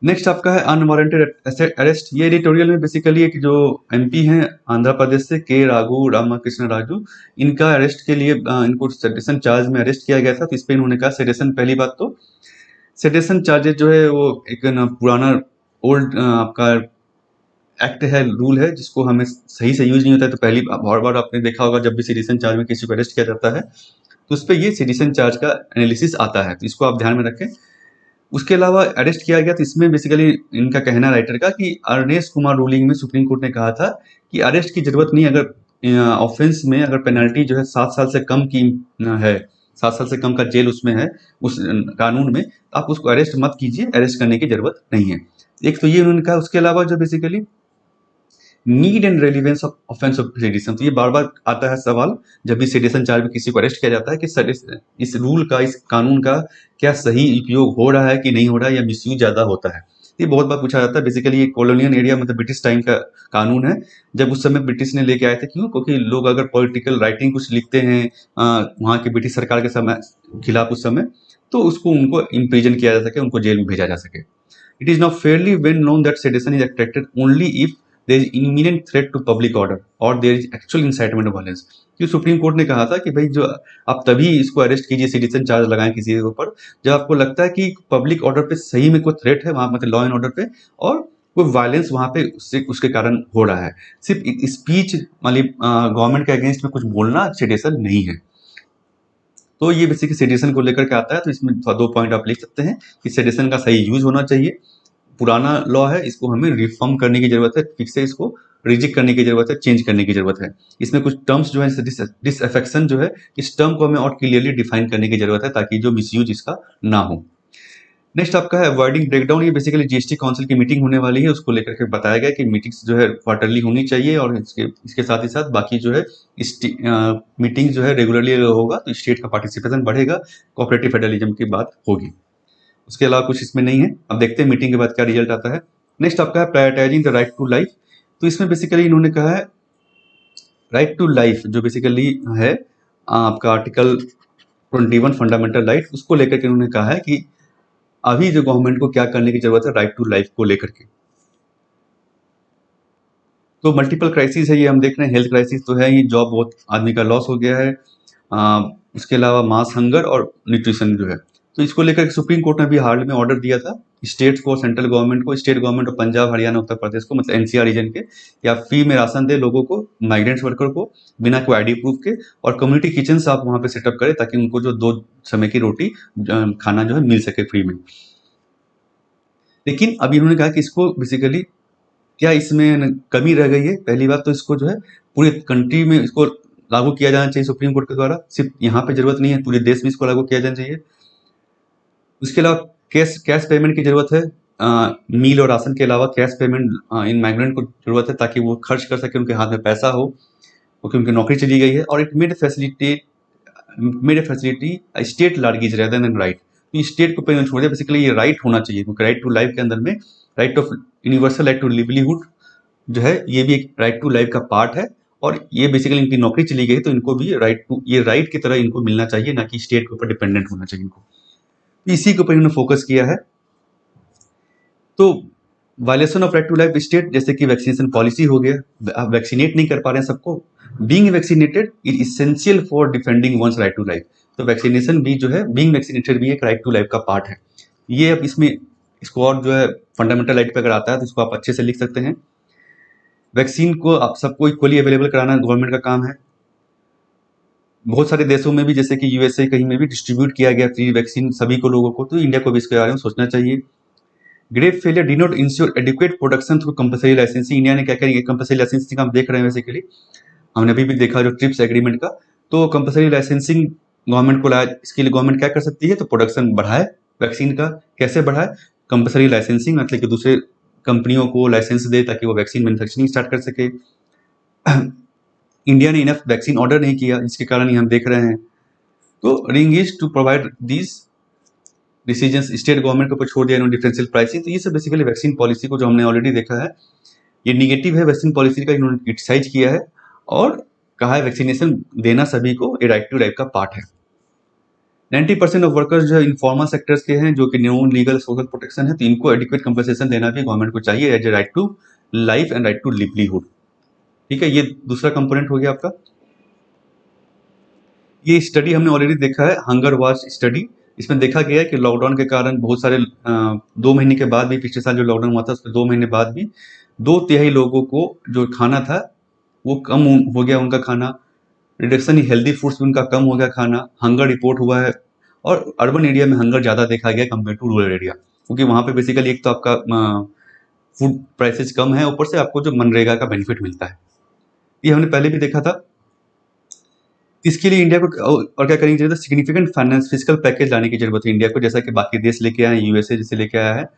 नेक्स्ट आपका है अनवारंटेड अरेस्ट। ये एडिटोरियल में बेसिकली एक जो एमपी हैं आंध्र प्रदेश से, के राघु रामकृष्ण राजू, इनका अरेस्ट के लिए इनको सेडिशन चार्ज में अरेस्ट किया गया था। तो इस पे इन्होंने कहा सेडिशन, पहली बात तो सेडिशन चार्जेस जो है वो एक ना पुराना ओल्ड आपका एक्ट है, रूल है, जिसको हमें सही से यूज नहीं होता है। तो पहली बार बार आपने देखा होगा जब भी सेडिशन चार्ज में किसी को अरेस्ट किया जाता है तो उस पर ये सेडिशन चार्ज का एनालिसिस आता है, तो इसको आप ध्यान में रखें। उसके अलावा अरेस्ट किया गया, तो इसमें बेसिकली इनका कहना राइटर का कि अर्नेस्ट कुमार रूलिंग में सुप्रीम कोर्ट ने कहा था कि अरेस्ट की जरूरत नहीं, अगर ऑफेंस में अगर पेनल्टी जो है 7 साल से कम की है, 7 साल से कम का जेल उसमें है उस कानून में, आप उसको अरेस्ट मत कीजिए, अरेस्ट करने की जरूरत नहीं है। एक तो ये उन्होंने कहा। उसके अलावा जो basically need and relevance of offence of sedition, तो ये बार बार आता है सवाल जब भी सेडिशन चार्ज में किसी को अरेस्ट किया जाता है कि इस रूल का, इस कानून का क्या सही उपयोग हो रहा है कि नहीं हो रहा है, या मिसयूज ज्यादा होता है। ये बहुत बार पूछा जाता है। बेसिकली ये कॉलोनियल एरिया मतलब ब्रिटिश टाइम का कानून है, जब उस समय ब्रिटिश ने लेके आए थे। क्यों? क्योंकि लोग अगर पॉलिटिकल राइटिंग कुछ लिखते हैं वहाँ के ब्रिटिश सरकार के समय खिलाफ उस समय, तो उसको उनको इम्प्रिजन किया जा सके, उनको जेल में भेजा जा सके। It is now fairly well known that sedition is attracted only if there is imminent threat to public order or there is actual incitement of violence। कि सुप्रीम कोर्ट ने कहा था कि भाई जो आप तभी इसको अरेस्ट कीजिए, सेडिशन चार्ज लगाएं किसी के ऊपर, जब आपको लगता है कि पब्लिक ऑर्डर पे सही में कोई थ्रेट है वहां, मतलब लॉ एंड ऑर्डर पे, और कोई वायलेंस वहां पे उसके कारण हो रहा है। सिर्फ स्पीच मतलब गवर्नमेंट के अगेंस्ट में कुछ बोलना सेडिशन नहीं है। तो ये बेसिकली सेडिशन को लेकर के आता है। तो इसमें 2 पॉइंट आप लिख सकते हैं कि सेडिशन का सही यूज होना चाहिए, पुराना लॉ है, इसको हमें रिफॉर्म करने की जरूरत है, फिर से इसको रिजिक करने की जरूरत है, चेंज करने की जरूरत है। इसमें कुछ टर्म्स जो है डिसअफेक्शन जो है, इस टर्म को हमें और क्लियरली डिफाइन करने की जरूरत है ताकि जो मिसयूज इसका ना हो। नेक्स्ट आपका है अवॉइडिंग ब्रेकडाउन। ये बेसिकली जीएसटी काउंसिल की मीटिंग होने वाली है, उसको लेकर के बताया गया कि मीटिंग्स जो है क्वार्टरली होनी चाहिए, और इसके साथ ही साथ बाकी जो है मीटिंग जो है रेगुलरली होगा, तो स्टेट का पार्टिसिपेशन बढ़ेगा, कोऑपरेटिव फेडरलिज्म की बात होगी। उसके अलावा कुछ इसमें नहीं है। अब देखते हैं मीटिंग के बाद क्या रिजल्ट आता है। नेक्स्ट आपका है prioritising the right to life. तो इसमें बेसिकली इन्होंने कहा है राइट टू लाइफ जो बेसिकली है आपका आर्टिकल 21 फंडामेंटल राइट, उसको लेकर के उन्होंने कहा है कि अभी जो गवर्नमेंट को क्या करने की जरूरत है राइट टू लाइफ को लेकर के। तो मल्टीपल क्राइसिस है ये, हम देख रहे हैं। हेल्थ क्राइसिस तो है ही, जॉब बहुत आदमी का लॉस हो गया है, उसके अलावा मास हंगर और न्यूट्रिशन जो है। तो इसको लेकर सुप्रीम कोर्ट ने भी हाल में ऑर्डर दिया था स्टेट्स को, सेंट्रल गवर्नमेंट को, state government of Punjab, Haryana, Uttar Pradesh को, मतलब एनसीआर रीजन के, या फ्री में राशन दे लोगों को, माइग्रेंट्स वर्कर को, बिना कोई आईडी प्रूफ के, और कम्युनिटी किचन आप वहाँ पे सेटअप करें ताकि उनको जो 2 समय की रोटी खाना जो है मिल सके फ्री में। लेकिन अभी उन्होंने कहा कि इसको बेसिकली क्या इसमें कमी रह गई है। पहली बात तो इसको जो है पूरे कंट्री में इसको लागू किया जाना चाहिए सुप्रीम कोर्ट के द्वारा, सिर्फ यहाँ पे जरूरत नहीं है, पूरे देश में इसको लागू किया जाना चाहिए। उसके अलावा कैश पेमेंट की जरूरत है, मील और राशन के अलावा कैश पेमेंट इन माइग्रेंट को जरूरत है ताकि वो खर्च कर सके, उनके हाथ में पैसा हो, क्योंकि उनकी नौकरी चली गई है। और it made facility state largesse rather than right. तो स्टेट को पहले छोड़ दिया, बेसिकली ये राइट होना चाहिए, क्योंकि राइट टू लाइफ के अंदर में right of universal right to livelihood जो है ये भी एक राइट टू लाइफ का पार्ट है। और ये बेसिकली इनकी नौकरी चली गई तो इनको भी ये राइट की तरह इनको मिलना चाहिए, ना कि स्टेट के ऊपर डिपेंडेंट होना चाहिए इनको। इसी के ऊपर इन्होंने फोकस किया है। तो violation of right to life state, जैसे कि वैक्सीनेशन पॉलिसी हो गया, आप वैक्सीनेट नहीं कर पा रहे हैं सबको, being vaccinated is essential for defending one's right to life. तो वैक्सीनेशन भी जो है, बीइंग वैक्सीनेटेड भी एक राइट टू लाइफ का पार्ट है। ये अब इसमें इसको और जो है फंडामेंटल राइट पे अगर आता है तो इसको आप अच्छे से लिख सकते हैं। वैक्सीन को आप सबको इक्वली अवेलेबल कराना गवर्नमेंट का काम है। बहुत सारे देशों में भी, जैसे कि यूएसए कहीं में भी डिस्ट्रीब्यूट किया गया फ्री वैक्सीन सभी को, लोगों को, तो इंडिया को भी इसके बारे में सोचना चाहिए। Grave failure did not ensure adequate production through compulsory licensing. India ने क्या किया, कंपल्सरी लाइसेंसिंग हम देख रहे हैं, बेसिकली हमने अभी भी देखा जो ट्रिप्स एग्रीमेंट का। तो कंपल्सरी लाइसेंसिंग गवर्नमेंट को लाया, इसके लिए गवर्नमेंट क्या कर सकती है, तो प्रोडक्शन बढ़ाए वैक्सीन का। कैसे बढ़ाए? कंपल्सरी लाइसेंसिंग, मतलब कि दूसरे कंपनियों को लाइसेंस दे ताकि वो वैक्सीन मैन्युफैक्चरिंग स्टार्ट कर सके। इंडिया ने इनफ वैक्सीन ऑर्डर नहीं किया, जिसके कारण ही हम देख रहे हैं। तो ring is to provide these decisions, state government के ऊपर छोड़ दिया इन्होंने डिफरेंशियल प्राइसिंग। तो ये सब बेसिकली वैक्सीन पॉलिसी को जो हमने ऑलरेडी देखा है, ये निगेटिव है वैक्सीन पॉलिसी का, इन्होंने क्रिटिसाइज किया है और कहा है वैक्सीनेशन देना सभी को ये राइट टू लाइफ का पार्ट है। 90% ऑफ वर्कर्स जो है इनफॉर्मल सेक्टर्स के हैं, जो कि नॉन लीगल सोशल प्रोटेक्शन है, तो इनको एडिक्वेट कंपनसेशन देना भी गवर्नमेंट को चाहिए as a right to life and right to livelihood. ठीक है, ये दूसरा कंपोनेंट हो गया आपका। ये स्टडी हमने ऑलरेडी देखा है, हंगर वॉच स्टडी। इसमें देखा गया है कि लॉकडाउन के कारण बहुत सारे 2 महीने के बाद भी, पिछले साल जो लॉकडाउन हुआ था उसके 2 महीने बाद भी 2/3 लोगों को जो खाना था वो कम हो गया उनका खाना। रिडक्शन इन हेल्दी फूड्स भी उनका कम हो गया खाना। हंगर रिपोर्ट हुआ है और अर्बन एरिया में हंगर ज़्यादा देखा गया कंपेयर टू रूरल एरिया, क्योंकि वहाँ पे बेसिकली एक तो आपका फूड प्राइसेस कम है, ऊपर से आपको जो मनरेगा का बेनिफिट मिलता है। ये हमने पहले भी देखा था। इसके लिए इंडिया को और क्या करनी चाहिए, सिग्निफिकेंट फाइनेंस फिजिकल पैकेज लाने की जरूरत है इंडिया को, जैसा कि बाकी देश लेके आए, यूएसए जैसे लेके आया है।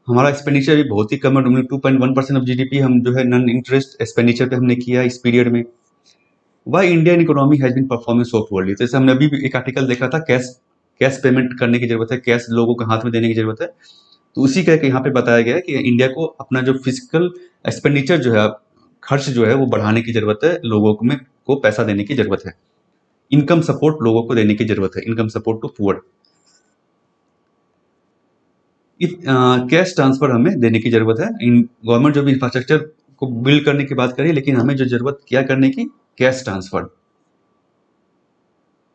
हमारा एक्सपेंडिचर भी बहुत ही कम है, 2.1% ऑफ जीडीपी हम जो है नॉन इंटरेस्ट एक्सपेंडिचर पे हमने किया इस पीरियड में। Why Indian economy has been performing so poorly, जैसे हमने अभी भी एक आर्टिकल देखा था, कैश पेमेंट करने की जरूरत है, कैश लोगों को हाथ में देने की जरूरत है। तो उसी का यहाँ पे बताया गया है कि इंडिया को अपना जो फिजिकल एक्सपेंडिचर जो है, खर्च जो है वो बढ़ाने की जरूरत है, लोगों में को पैसा देने की जरूरत है, इनकम सपोर्ट लोगों को देने की जरूरत है, income support to poor. Cash transfer हमें देने की जरूरत है। गवर्नमेंट जो भी इंफ्रास्ट्रक्चर को बिल्ड करने की बात करी, लेकिन हमें जो जरूरत क्या करने की, cash transfer.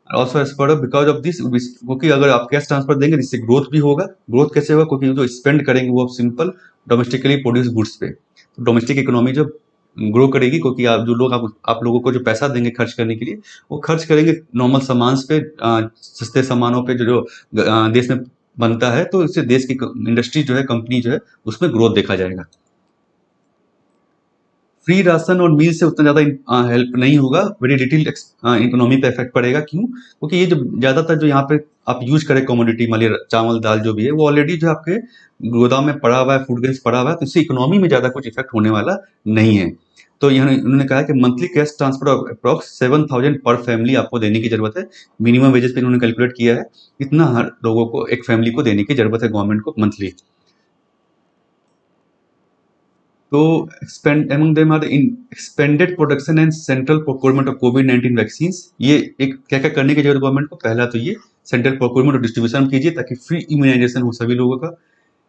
Also as per because of this, क्योंकि अगर आप कैश ट्रांसफर देंगे इससे ग्रोथ भी होगा। ग्रोथ कैसे होगा, क्योंकि जो स्पेंड करेंगे वो सिंपल डोमेस्टिकली प्रोड्यूस गुड्स पे, तो डोमेस्टिक इकोनॉमी जो ग्रो करेगी, क्योंकि आप जो लोग आप लोगों को जो पैसा देंगे खर्च करने के लिए, वो खर्च करेंगे नॉर्मल सामान पे, सस्ते सामानों पे जो देश में बनता है, तो इससे देश की इंडस्ट्री जो है, कंपनी जो है, उसमें ग्रोथ देखा जाएगा। फ्री राशन और मील से उतना ज़्यादा हेल्प नहीं होगा, वेरी लिटिल इकोनॉमी पे इफेक्ट पड़ेगा। क्यों? क्योंकि ये जो ज़्यादातर जो यहाँ पे आप यूज करें कमोडिटी माली चावल दाल जो भी है, वो ऑलरेडी जो आपके गोदाम में पड़ा हुआ है, फूड ग्रेन्स पड़ा हुआ है, तो इससे इकोनॉमी में ज़्यादा कुछ इफेक्ट होने वाला नहीं है। तो यहाँ उन्होंने कहा कि मंथली कैश ट्रांसफर अप्रॉक्स 7,000 पर फैमिली आपको देने की जरूरत है। मिनिमम वेजेस पे इन्होंने कैलकुलेट किया है, इतना हर लोगों को, एक फैमिली को देने की जरूरत है गवर्नमेंट को मंथली। तो expand among them are the expanded production and central procurement of COVID-19 vaccines. ये एक क्या क्या करने की जरूरत गवर्नमेंट को, पहला तो ये सेंट्रल प्रोक्योरमेंट और डिस्ट्रीब्यूशन कीजिए ताकि फ्री इम्यूनाइजेशन हो सभी लोगों का।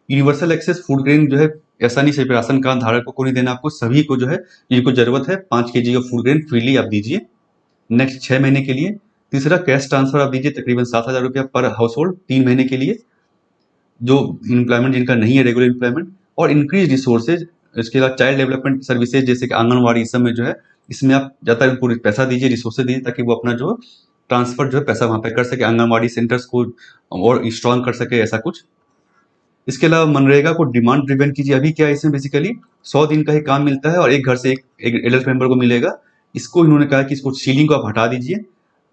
यूनिवर्सल एक्सेस फूड ग्रेन जो है, ऐसा नहीं सिर्फ राशन कार्ड धारक को नहीं देना, आपको सभी को जो है, जिनको जरूरत है 5 kg का फूड ग्रेन फ्रीली आप दीजिए नेक्स्ट 6 महीने के लिए। तीसरा कैश ट्रांसफर आप दीजिए तकरीबन 7,000 रुपया पर हाउस होल्ड 3 महीने के लिए, जो एम्प्लॉयमेंट जिनका नहीं है रेगुलर एम्प्लॉयमेंट। और इंक्रीज रिसोर्सेज, इसके बाद चाइल्ड डेवलपमेंट सर्विसेज जैसे कि आंगनवाड़ी, इस सब में जो है, इसमें आप ज़्यादातर पूरी पैसा दीजिए, रिसोर्सेज दीजिए, ताकि वो अपना जो ट्रांसफर जो है पैसा वहाँ पे कर सके, आंगनवाड़ी सेंटर्स को और स्ट्रॉन्ग कर सके, ऐसा कुछ। इसके अलावा मनरेगा को डिमांड ड्रिवन कीजिए। अभी क्या है, इसमें बेसिकली 100 दिन का ही काम मिलता है और एक घर से एक एडल्ट मेंबर को मिलेगा। इसको इन्होंने कहा कि इसको सीलिंग को आप हटा दीजिए,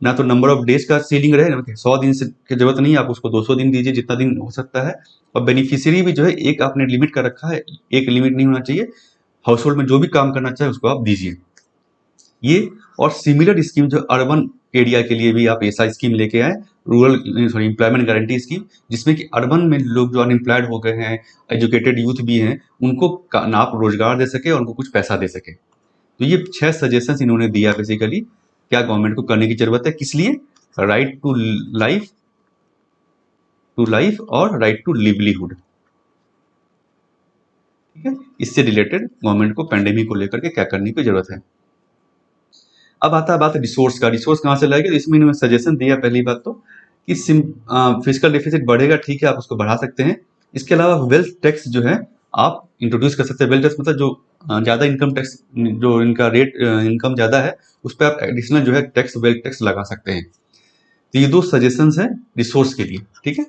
ना तो नंबर ऑफ डेज का सीलिंग रहे, 100 दिन से की जरूरत नहीं है, आप उसको 200 दिन दीजिए, जितना दिन हो सकता है। और बेनिफिशियरी भी जो है, एक आपने लिमिट कर रखा है, एक लिमिट नहीं होना चाहिए, हाउस होल्ड में जो भी काम करना चाहे उसको आप दीजिए। ये और सिमिलर स्कीम जो अर्बन एरिया के लिए भी आप ऐसा स्कीम लेके आए, rural sorry employment guarantee scheme, जिसमें कि अर्बन में लोग जो अनएम्प्लॉयड हो गए हैं, एजुकेटेड यूथ भी हैं, उनको ना आप रोजगार दे सके और उनको कुछ पैसा दे सके। तो ये 6 सजेशंस इन्होंने दिया बेसिकली क्या गवर्नमेंट को करने की जरूरत है, किस लिए, राइट टू लाइफ और राइट टू लिवलीहुड। ठीक है, इससे रिलेटेड गवर्नमेंट को पेंडेमिक को लेकर के क्या करने की जरूरत है। अब आता है बात रिसोर्स का, रिसोर्स कहाँ से लाएगा। इसमें इन्होंने सजेशन दिया, पहली बात तो कि फिजिकल डेफिसिट बढ़ेगा, ठीक है, आप उसको बढ़ा सकते हैं। इसके अलावा वेल्थ टैक्स जो है आप इंट्रोड्यूस कर सकते हैं। वेल्थ टैक्स मतलब जो ज़्यादा इनकम टैक्स, जो इनका रेट इनकम ज़्यादा है, उस पर आप एडिशनल जो है टैक्स, वेल्थ टैक्स लगा सकते हैं। तो ये 2 सजेशंस हैं रिसोर्स के लिए। ठीक है,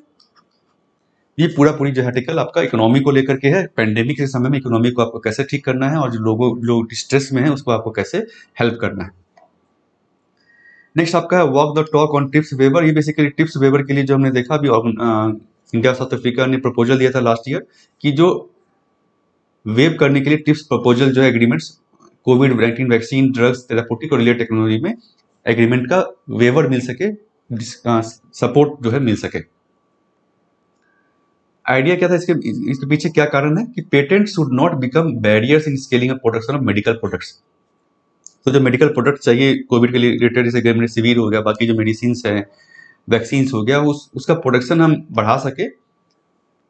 ये पूरी जो आर्टिकल आपका इकोनॉमी को लेकर के है, पेंडेमिक के समय में इकोनॉमी को आपको कैसे ठीक करना है और जो लोगों जो स्ट्रेस में है उसको आपको कैसे हेल्प करना है। नेक्स्ट आपका है walk the talk on TRIPS waiver. ये बेसिकली ट्रिप्स वेवर के लिए जो हमने देखा अभी, इंडिया साउथ अफ्रीका ने प्रपोजल दिया था लास्ट ईयर कि जो वेव करने के लिए ट्रिप्स प्रपोजल जो है एग्रीमेंट्स कोविड-19 वैक्सीन, ड्रग्स, थेराप्यूटिक और रिलेटेड टेक्नोलॉजी में एग्रीमेंट का वेवर मिल सके, सपोर्ट जो है मिल सके। आइडिया क्या था इसके पीछे, क्या कारण है कि patent should not become barriers in scaling up production of medical products. तो जो मेडिकल प्रोडक्ट चाहिए कोविड के लिए रिलेटेड, जैसे रेमडेसिविर हो गया, बाकी जो मेडिसिन है, वैक्सीन हो गया, उसका प्रोडक्शन हम बढ़ा सके,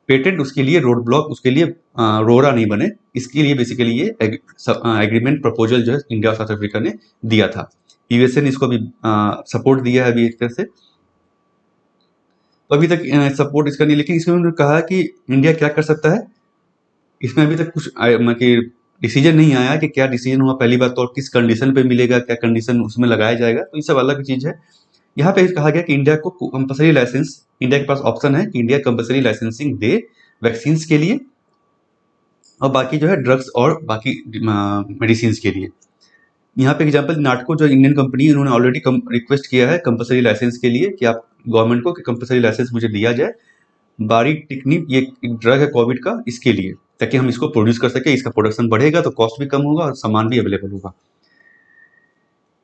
पेटेंट उसके लिए रोड ब्लॉक, उसके लिए रोरा नहीं बने, इसके लिए बेसिकली ये एग्रीमेंट प्रपोजल जो है इंडिया और साउथ अफ्रीका ने दिया था। यूएसए ने इसको अभी सपोर्ट दिया है अभी एक तरह से, तो अभी तक सपोर्ट इसका नहीं, लेकिन इसमें उन्होंने कहा कि इंडिया क्या कर सकता है, इसमें अभी तक कुछ मतलब डिसीजन नहीं आया कि क्या डिसीजन हुआ, पहली बात तो, और किस कंडीशन पे मिलेगा, क्या कंडीशन उसमें लगाया जाएगा, तो ये सब अलग चीज है। यहाँ पे कहा गया कि इंडिया को कंपल्सरी लाइसेंस, इंडिया के पास ऑप्शन है कि इंडिया कंपल्सरी लाइसेंसिंग दे वैक्सीन के लिए, और बाकी जो है ड्रग्स और बाकी मेडिसिन के लिए। यहाँ पे एग्जाम्पल नाटको जो इंडियन कंपनी, उन्होंने ऑलरेडी रिक्वेस्ट किया है कंपल्सरी लाइसेंस के लिए कि आप गवर्नमेंट को कि कंपल्सरी लाइसेंस मुझे दिया जाए, बारीक टिकनी ये ड्रग है कोविड का, इसके लिए, ताकि हम इसको प्रोड्यूस कर सके, इसका प्रोडक्शन बढ़ेगा तो कॉस्ट भी कम होगा और सामान भी अवेलेबल होगा।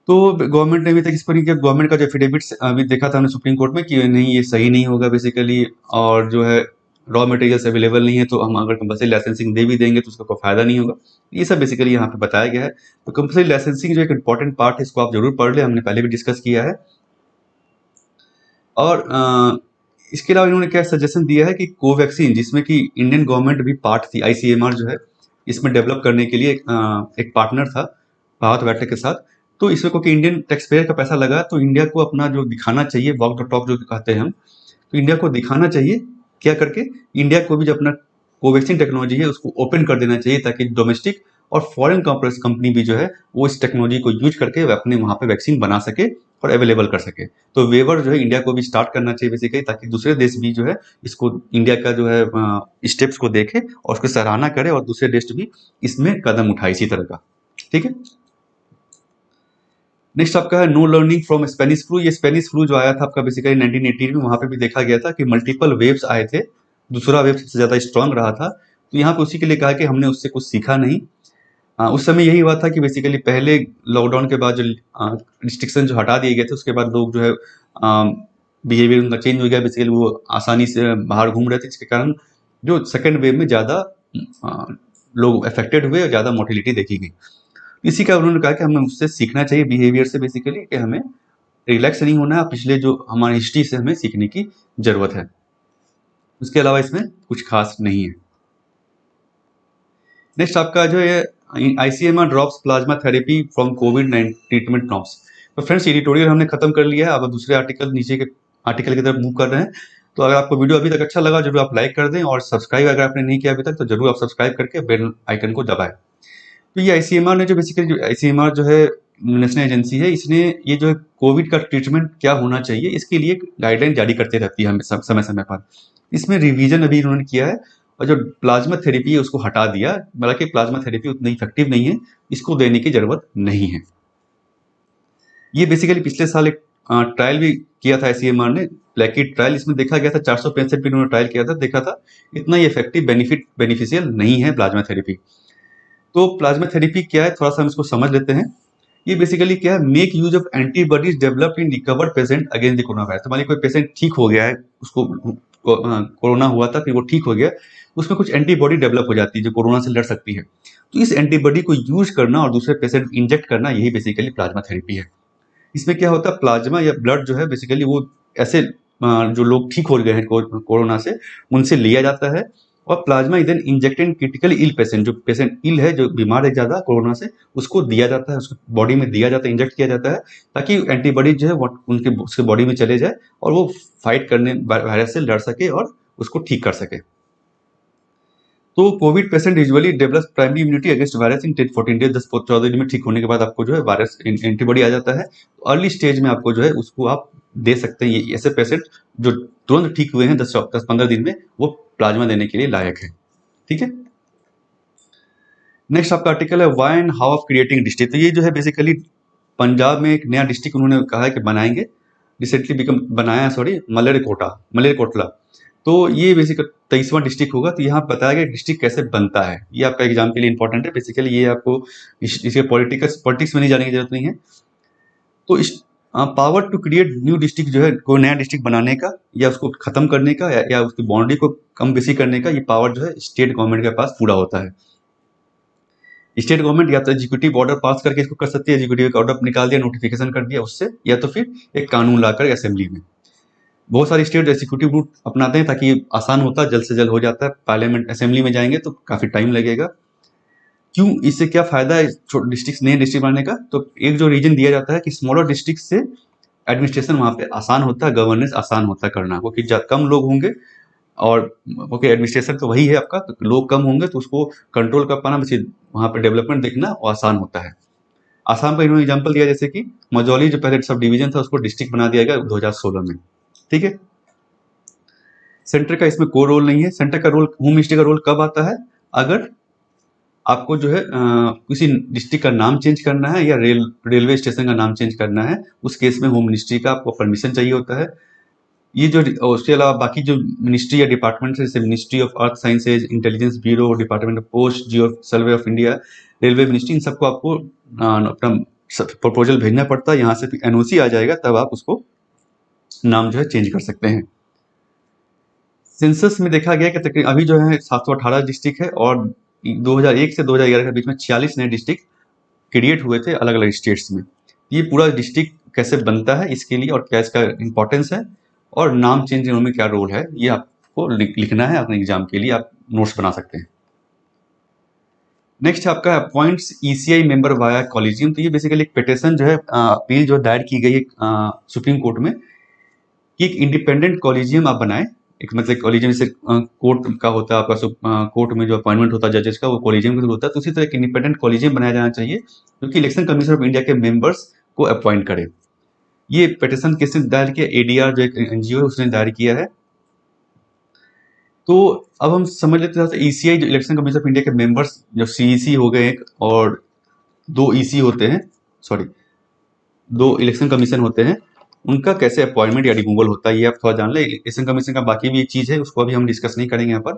तो गवर्नमेंट ने अभी तक इस पर किया, गवर्नमेंट का जो एफिडेविट अभी देखा था हमने सुप्रीम कोर्ट में कि नहीं ये सही नहीं होगा बेसिकली, और जो है रॉ मटेरियल्स अवेलेबल नहीं है, तो हम अगर कंपल्सरी लाइसेंसिंग दे भी देंगे तो उसका कोई फायदा नहीं होगा। ये सब बेसिकली यहाँ पे बताया गया है। तो कंपल्सरी लाइसेंसिंग जो एक इंपॉर्टेंट पार्ट है, इसको आप जरूर पढ़ ले, हमने पहले भी डिस्कस किया है। और इसके अलावा इन्होंने क्या सजेशन दिया है कि कोवैक्सीन, जिसमें कि इंडियन गवर्नमेंट भी पार्ट थी, आईसीएमआर जो है इसमें डेवलप करने के लिए एक पार्टनर था भारत बायोटेक के साथ, तो इसमें क्योंकि इंडियन टैक्स पेयर का पैसा लगा, तो इंडिया को अपना जो दिखाना चाहिए, वॉक द टॉक जो कहते हैं हम, तो इंडिया को दिखाना चाहिए क्या करके, इंडिया को भी जो अपना कोवैक्सीन टेक्नोलॉजी है उसको ओपन कर देना चाहिए, ताकि डोमेस्टिक और फॉरेन कंपनी भी जो है वो इस टेक्नोलॉजी को यूज करके अपने वहाँ पे वैक्सीन बना सके और अवेलेबल कर सके। तो वेवर जो है इंडिया को भी स्टार्ट करना चाहिए बेसिकली, ताकि दूसरे देश भी जो है इसको, इंडिया का जो है स्टेप्स को देखे और उसको सराहना करे, और दूसरे देश भी इसमें कदम उठाए इसी तरह का। ठीक है, नेक्स्ट आपका है know learning from Spanish flu. ये स्पेनिश फ्लू जो आया था आपका बेसिकली 1918 में, वहां पे भी देखा गया था कि मल्टीपल वेव्स आए थे, दूसरा वेव सबसे ज्यादा स्ट्रांग रहा था, तो यहाँ पे उसी के लिए कहा कि हमने उससे कुछ सीखा नहीं। उस समय यही हुआ था कि बेसिकली पहले लॉकडाउन के बाद जो रिस्ट्रिक्शन जो हटा दिए गए थे, उसके बाद लोग जो है बिहेवियर उनका चेंज हो गया, बेसिकली वो आसानी से बाहर घूम रहे थे, जिसके कारण जो सेकेंड वेव में ज़्यादा लोग अफेक्टेड हुए और ज़्यादा मोर्टिलिटी देखी गई। इसी का उन्होंने कहा कि हमें उससे सीखना चाहिए बिहेवियर से, बेसिकली कि हमें रिलैक्स नहीं होना है, पिछले जो हमारी हिस्ट्री से हमें सीखने की जरूरत है। उसके अलावा इसमें कुछ खास नहीं है। नेक्स्ट आपका जो है ICMR drops plasma therapy from covid treatment norms. तो फ्रेंड्स एडिटोरियल हमने खत्म कर लिया है, अब दूसरे आर्टिकल, नीचे के आर्टिकल की तरफ मूव कर रहे हैं। तो अगर आपको वीडियो अभी तक अच्छा लगा जरूर आप लाइक कर दें, और सब्सक्राइब अगर आपने नहीं किया अभी तक तो जरूर आप सब्सक्राइब करके बेल आइकन को दबाएं। तो ये आईसीएमआर ने जो बेसिकली, जो आईसीएमआर जो है नेशनल एजेंसी है, इसने ये जो है कोविड का ट्रीटमेंट क्या होना चाहिए इसके लिए गाइडलाइन जारी करते रहती है हमें समय समय पर। इसमें रिवीजन अभी इन्होंने किया है, और जो प्लाज्मा थेरेपी है उसको हटा दिया, हालांकि प्लाज्मा थेरेपी उतनी इफेक्टिव नहीं है, इसको देने की जरूरत नहीं है। ये बेसिकली पिछले साल एक ट्रायल भी किया था आईसीएमआर ने, प्लेकिड ट्रायल, इसमें देखा गया था 465 पे इन्होंने ट्रायल किया था, देखा था इतना ही इफेक्टिव बेनिफिशियल नहीं है प्लाज्मा थेरेपी। तो प्लाज्मा थेरेपी क्या है, थोड़ा सा हम इसको समझ लेते हैं। ये बेसिकली क्या है, make use of antibodies developed in recovered patient against the corona virus. तो मान लीजिए कोई पेशेंट ठीक हो गया है, उसको कोरोना हुआ था, फिर वो ठीक हो गया, उसमें कुछ एंटीबॉडी डेवलप हो जाती है जो कोरोना से लड़ सकती है, तो इस एंटीबॉडी को यूज करना और दूसरे पेशेंट इंजेक्ट करना, यही बेसिकली प्लाज्मा थेरेपी है। इसमें क्या होता है, प्लाज्मा या ब्लड जो है बेसिकली वो ऐसे जो लोग ठीक हो गए हैं कोरोना से, उनसे लिया जाता है, और plasma is then injected in critically ill patient, जो पेशेंट इल है, जो बीमार है ज़्यादा कोरोना से, उसको दिया जाता है, उसको बॉडी में दिया जाता है, इंजेक्ट किया जाता है, ताकि एंटीबॉडी जो है वो उसके बॉडी में चले जाए और वो फाइट करने, वायरस से लड़ सके और उसको ठीक कर सके। तो covid patient usually develop primary immunity against virus in 10-14 days, 10-14 दिन में ठीक होने के बाद आपको जो है वायरस एंटीबॉडी आ जाता है। अर्ली स्टेज में आपको जो है उसको आप दे सकते हैं। ये ऐसे पेशेंट जो तुरंत ठीक हुए हैं 10-15 दिन में, वो प्लाज्मा देने के लिए लायक है। ठीक है, नेक्स्ट आपका आर्टिकल है why and how of creating district. तो ये जो है बेसिकली पंजाब में एक नया डिस्ट्रिक्ट उन्होंने कहा है कि बनाएंगे, रिसेंटली बनाया है, सॉरी, मलेरकोटला। तो ये बेसिक 23वां डिस्ट्रिक्ट होगा। तो यहाँ बताया गया डिस्ट्रिक्ट कैसे बनता है, ये आपका एग्जाम के लिए इंपॉर्टेंट है। बेसिकली ये आपको इसके पॉलिटिक्स में नहीं जाने की जरूरत नहीं है। तो इस power to create new district जो है, कोई नया डिस्ट्रिक्ट बनाने का या उसको खत्म करने का या उसकी बाउंड्री को कम बेसी करने का, ये पावर जो है स्टेट गवर्नमेंट के पास पूरा होता है। स्टेट गवर्नमेंट या तो एग्जीक्यूटिव ऑर्डर पास करके इसको कर सकती है, एग्जीक्यूटिव ऑर्डर निकाल दिया, नोटिफिकेशन कर दिया उससे, या तो फिर एक कानून लाकर असेंबली में। बहुत सारे स्टेट एग्जीक्यूटिव रूट अपनाते हैं ताकि आसान होता है, जल्द से जल्द हो जाता है। पार्लियामेंट असेंबली में जाएंगे तो काफी टाइम लगेगा। क्यों, इससे क्या फायदा है डिस्ट्रिक्ट नए डिस्ट्रिक्ट बनाने का? तो एक जो रीजन दिया जाता है कि स्मॉलर डिस्ट्रिक्ट से एडमिनिस्ट्रेशन वहाँ पे आसान होता है, गवर्नेंस आसान होता है करना, क्योंकि कम लोग होंगे और ओके एडमिनिस्ट्रेशन तो वही है आपका, तो लोग कम होंगे तो उसको कंट्रोल कर पाना, बस वहाँ पे डेवलपमेंट देखना और आसान होता है। आसाम का इन्होंने एग्जाम्पल दिया, जैसे कि मजौली जो पहले सब डिवीजन था उसको डिस्ट्रिक्ट बना दिया गया 2016 में। ठीक है, सेंटर का इसमें कोई रोल नहीं है। सेंटर का रोल, होम मिनिस्ट्री का रोल कब आता है? अगर आपको जो है किसी डिस्ट्रिक्ट का नाम चेंज करना है या रेलवे स्टेशन का नाम चेंज करना है, उस केस में होम मिनिस्ट्री का आपको परमिशन चाहिए होता है। ये जो उसके अलावा बाकी जो मिनिस्ट्री या डिपार्टमेंट है, जैसे ministry of earth sciences, intelligence bureau, department of post, geo survey of India, railway ministry, इन सबको आपको अपना प्रपोजल भेजना पड़ता है। यहाँ से फिर एनओसी आ जाएगा, तब आप उसको नाम जो है चेंज कर सकते हैं। सेंसस में देखा गया कि तकरीबन अभी जो है 718 डिस्ट्रिक्ट है और 2001 से 2011 के बीच में 46 नए डिस्ट्रिक्ट क्रिएट हुए थे अलग अलग स्टेट्स में। ये पूरा डिस्ट्रिक्ट कैसे बनता है इसके लिए और क्या इसका इंपॉर्टेंस है और नाम चेंज करने में क्या रोल है, ये आपको लिखना है अपने एग्जाम के लिए, आप नोट्स बना सकते हैं। नेक्स्ट आपका appoints ECI member via collegium. तो ये बेसिकली एक पिटीशन जो है, अपील जो दायर की गई है सुप्रीम कोर्ट में कि एक इंडिपेंडेंट कॉलेजियम आप बनाएं। एक मतलब कॉलेजियम जैसे कोर्ट का होता है आपका, कोर्ट में जो अपॉइंटमेंट होता है जजेस का, वो कॉलेजियम के थ्रू होता है। तो उसी तरह एक इंडिपेंडेंट कॉलेजियम बनाया जाना चाहिए जो कि इलेक्शन कमीशन ऑफ इंडिया के मेंबर्स को अपॉइंट करे। ये पिटीशन किसने दायर किया? एडीआर जो एक एनजीओ है उसने दायर किया है। तो अब हम समझ लेते हैं ईसीआई जो इलेक्शन कमीशन ऑफ इंडिया के मेंबर्स, जो सीईसी हो गए एक और दो ईसी होते हैं, सॉरी दो इलेक्शन कमीशन होते हैं, उनका कैसे अपॉइंटमेंट या रिमूवल होता है ये आप थोड़ा जान ले। इलेक्शन कमीशन का बाकी भी एक चीज है, उसको अभी हम डिस्कस नहीं करेंगे यहाँ पर।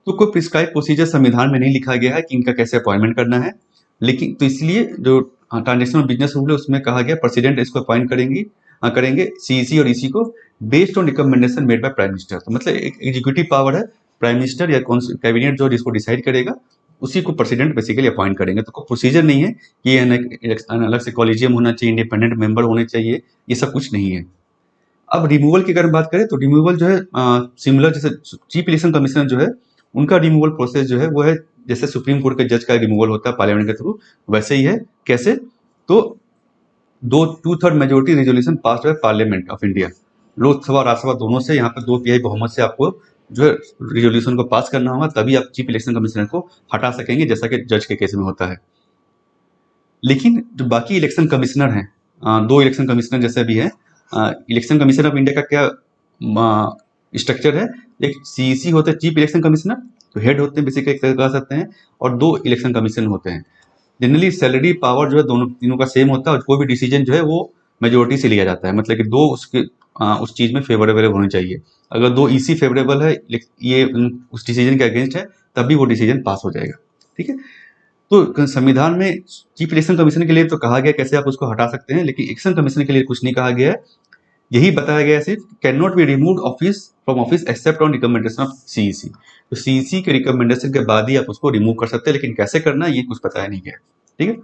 तो कोई प्रिस्क्राइब प्रोसीजर संविधान में नहीं लिखा गया है कि इनका कैसे अपॉइंटमेंट करना है, लेकिन तो इसलिए जो ट्रांजेक्शनल बिजनेस रूल है उसमें कहा गया प्रेसिडेंट इसको अपॉइंट करेंगे सीईसी और ईसी को based on recommendation made by prime minister. तो मतलब एक एग्जीक्यूटिव पावर है, प्राइम मिनिस्टर या कैबिनेट जो जिसको डिसाइड करेगा उसी को प्रेसिडेंट बेसिकली अपॉइंट करेंगे। तो कोई प्रोसीजर नहीं है कि ये अलग से कॉलेजियम होना चाहिए, इंडिपेंडेंट मेंबर होने चाहिए, ये सब कुछ नहीं है। अब रिमूवल की अगर बात करें तो रिमूवल जो है सिमिलर, जैसे चीफ इलेक्शन कमिश्नर जो है उनका रिमूवल प्रोसेस जो है वो है जैसे सुप्रीम कोर्ट के जज का रिमूवल होता है पार्लियामेंट के थ्रू, वैसे ही है। कैसे? तो 2/3 majority resolution pass by parliament of India, Lok Sabha और राज्यसभा दोनों से, यहाँ पर 2/3 बहुमत से आपको जो है रेजोल्यूशन को पास करना होगा, तभी आप चीफ इलेक्शन कमिश्नर को हटा सकेंगे, जैसा कि जज के केस में होता है। लेकिन जो बाकी इलेक्शन कमिश्नर हैं, दो इलेक्शन कमिश्नर जैसे भी है, इलेक्शन कमीशन ऑफ इंडिया का क्या स्ट्रक्चर है? एक सीईसी होते हैं चीफ इलेक्शन कमिश्नर, तो हेड होते हैं बेसिकली एक तरह कह सकते हैं, और दो इलेक्शन कमीशन होते हैं। जनरली सैलरी पावर जो है दोनों तीनों का सेम होता है और कोई भी डिसीजन जो है वो मेजोरिटी से लिया जाता है, मतलब कि दो उसके उस चीज में फेवरेबल होनी चाहिए। अगर दो ईसी फेवरेबल है, ये उस डिसीजन के अगेंस्ट है, तभी वो डिसीजन पास हो जाएगा। ठीक है, तो संविधान में चीफ इलेक्शन कमीशन के लिए तो कहा गया कैसे आप उसको हटा सकते हैं, लेकिन इलेक्शन कमीशन के लिए कुछ नहीं कहा गया है। यही बताया गया सिर्फ can not be removed office from office except on recommendation of CEC. तो सीईसी के रिकमेंडेशन के बाद ही आप उसको रिमूव कर सकते हैं, लेकिन कैसे करना ये कुछ बताया नहीं गया। ठीक है,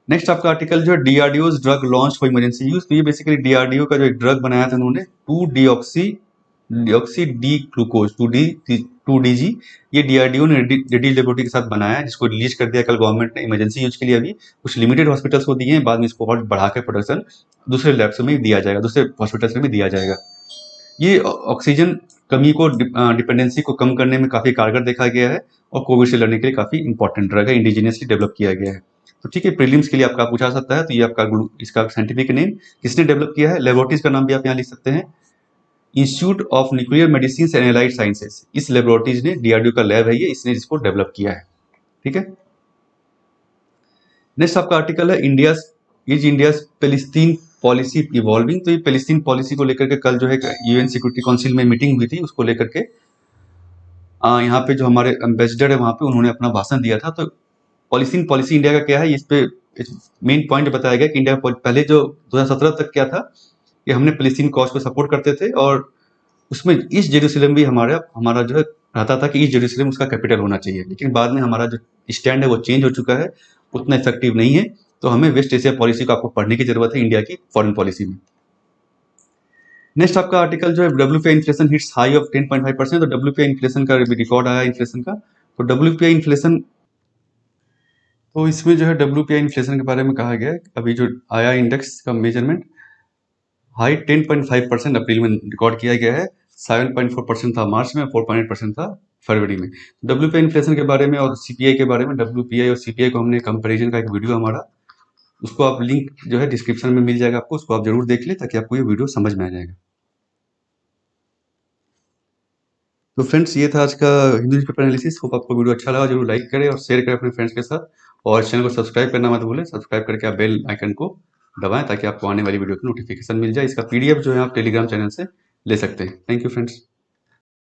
नेक्स्ट आपका आर्टिकल जो है DRDO drug launch for emergency use. तो ये बेसिकली डीआरडीओ का जो एक ड्रग बनाया था उन्होंने, 2-डीऑक्सी डी ग्लूकोज 2DG, ये डीआरडीओ ने रेड्डी लेबोरेटरी के साथ बनाया है, जिसको रिलीज कर दिया कल गवर्नमेंट ने इमरजेंसी यूज के लिए। अभी कुछ लिमिटेड हॉस्पिटल्स को दिए हैं, बाद में इसको और बढ़ा के प्रोडक्शन दूसरे लैब्स में दिया जाएगा, दूसरे हॉस्पिटल्स में भी दिया जाएगा। ये ऑक्सीजन कमी को डिपेंडेंसी को कम करने में काफी कारगर देखा गया है और कोविड से लड़ने के लिए काफी इंपॉर्टेंट ड्रग है, इंडिजिनियसली डेवलप किया गया है। तो ठीक है, प्रीलिम्स के लिए आपका पूछा सकता है। तो ये आपका इसका साइंटिफिक नेम किसने डेवलप किया है, लेबोरेटरीज का नाम भी आप यहाँ लिख सकते हैं, institute of nuclear medicine and allied sciences. इस लेबोरेटरीज ने, डीआरडीओ का लैब है ये, इसने इसको डेवलप किया है। ठीक है, नेक्स्ट आपका आर्टिकल है इंडिया पैलेस्टीन पॉलिसी इवॉल्विंग। तो ये पैलेस्टीन पॉलिसी को लेकर के कल जो है यूएन सिक्योरिटी काउंसिल में मीटिंग हुई थी, उसको लेकर के यहाँ पे जो हमारे एम्बेसडर है वहाँ पे उन्होंने अपना भाषण दिया था। तो पॉलिसीन पॉलिसी इंडिया का क्या है, इस पे मेन पॉइंट बताया गया कि इंडिया पहले जो 2017 तक क्या था कि हमने पैलेस्टीन कॉज को सपोर्ट करते थे, और उसमें ईस्ट जेरूसलम भी हमारा हमारा जो है रहता था कि ईस्ट जेरूसलम उसका कैपिटल होना चाहिए। लेकिन बाद में हमारा जो स्टैंड है वो चेंज हो चुका है, उतना इफेक्टिव नहीं है। तो हमें वेस्ट एशिया पॉलिसी को आपको पढ़ने की जरूरत है इंडिया की फॉरेन पॉलिसी में। नेक्स्ट आपका आर्टिकल जो है WPI inflation hits high of 10.5%। तो WPI इन्फ्लेशन का रिकॉर्ड आया इन्फ्लेशन का। तो WPI इन्फ्लेशन, तो इसमें जो है WPI इन्फ्लेशन के बारे में कहा गया है अभी जो आया इंडेक्स का मेजरमेंट हाई 10.5% अप्रैल में रिकॉर्ड किया गया है। 7.4% था मार्च में, 4.8% था फरवरी में। WPI इन्फ्लेशन के बारे में और CPI के बारे में, WPI और CPI को हमने कंपैरिजन का एक वीडियो हमारा, उसको आप लिंक जो है डिस्क्रिप्शन में मिल जाएगा आपको, उसको आप जरूर देख लें ताकि आपको ये वीडियो समझ में आ जाएगा। तो फ्रेंड्स ये था आज का हिंदू न्यूज़पेपर एनालिसिस। होप आपको वीडियो अच्छा लगा, जरूर लाइक करें और शेयर करें अपने फ्रेंड्स के साथ, और चैनल को सब्सक्राइब करना मत भूलें। सब्सक्राइब करके आप बेल आइकन को दबाएं ताकि आपको आने वाली वीडियो की नोटिफिकेशन मिल जाए। इसका PDF जो है आप टेलीग्राम चैनल से ले सकते हैं। Thank you friends.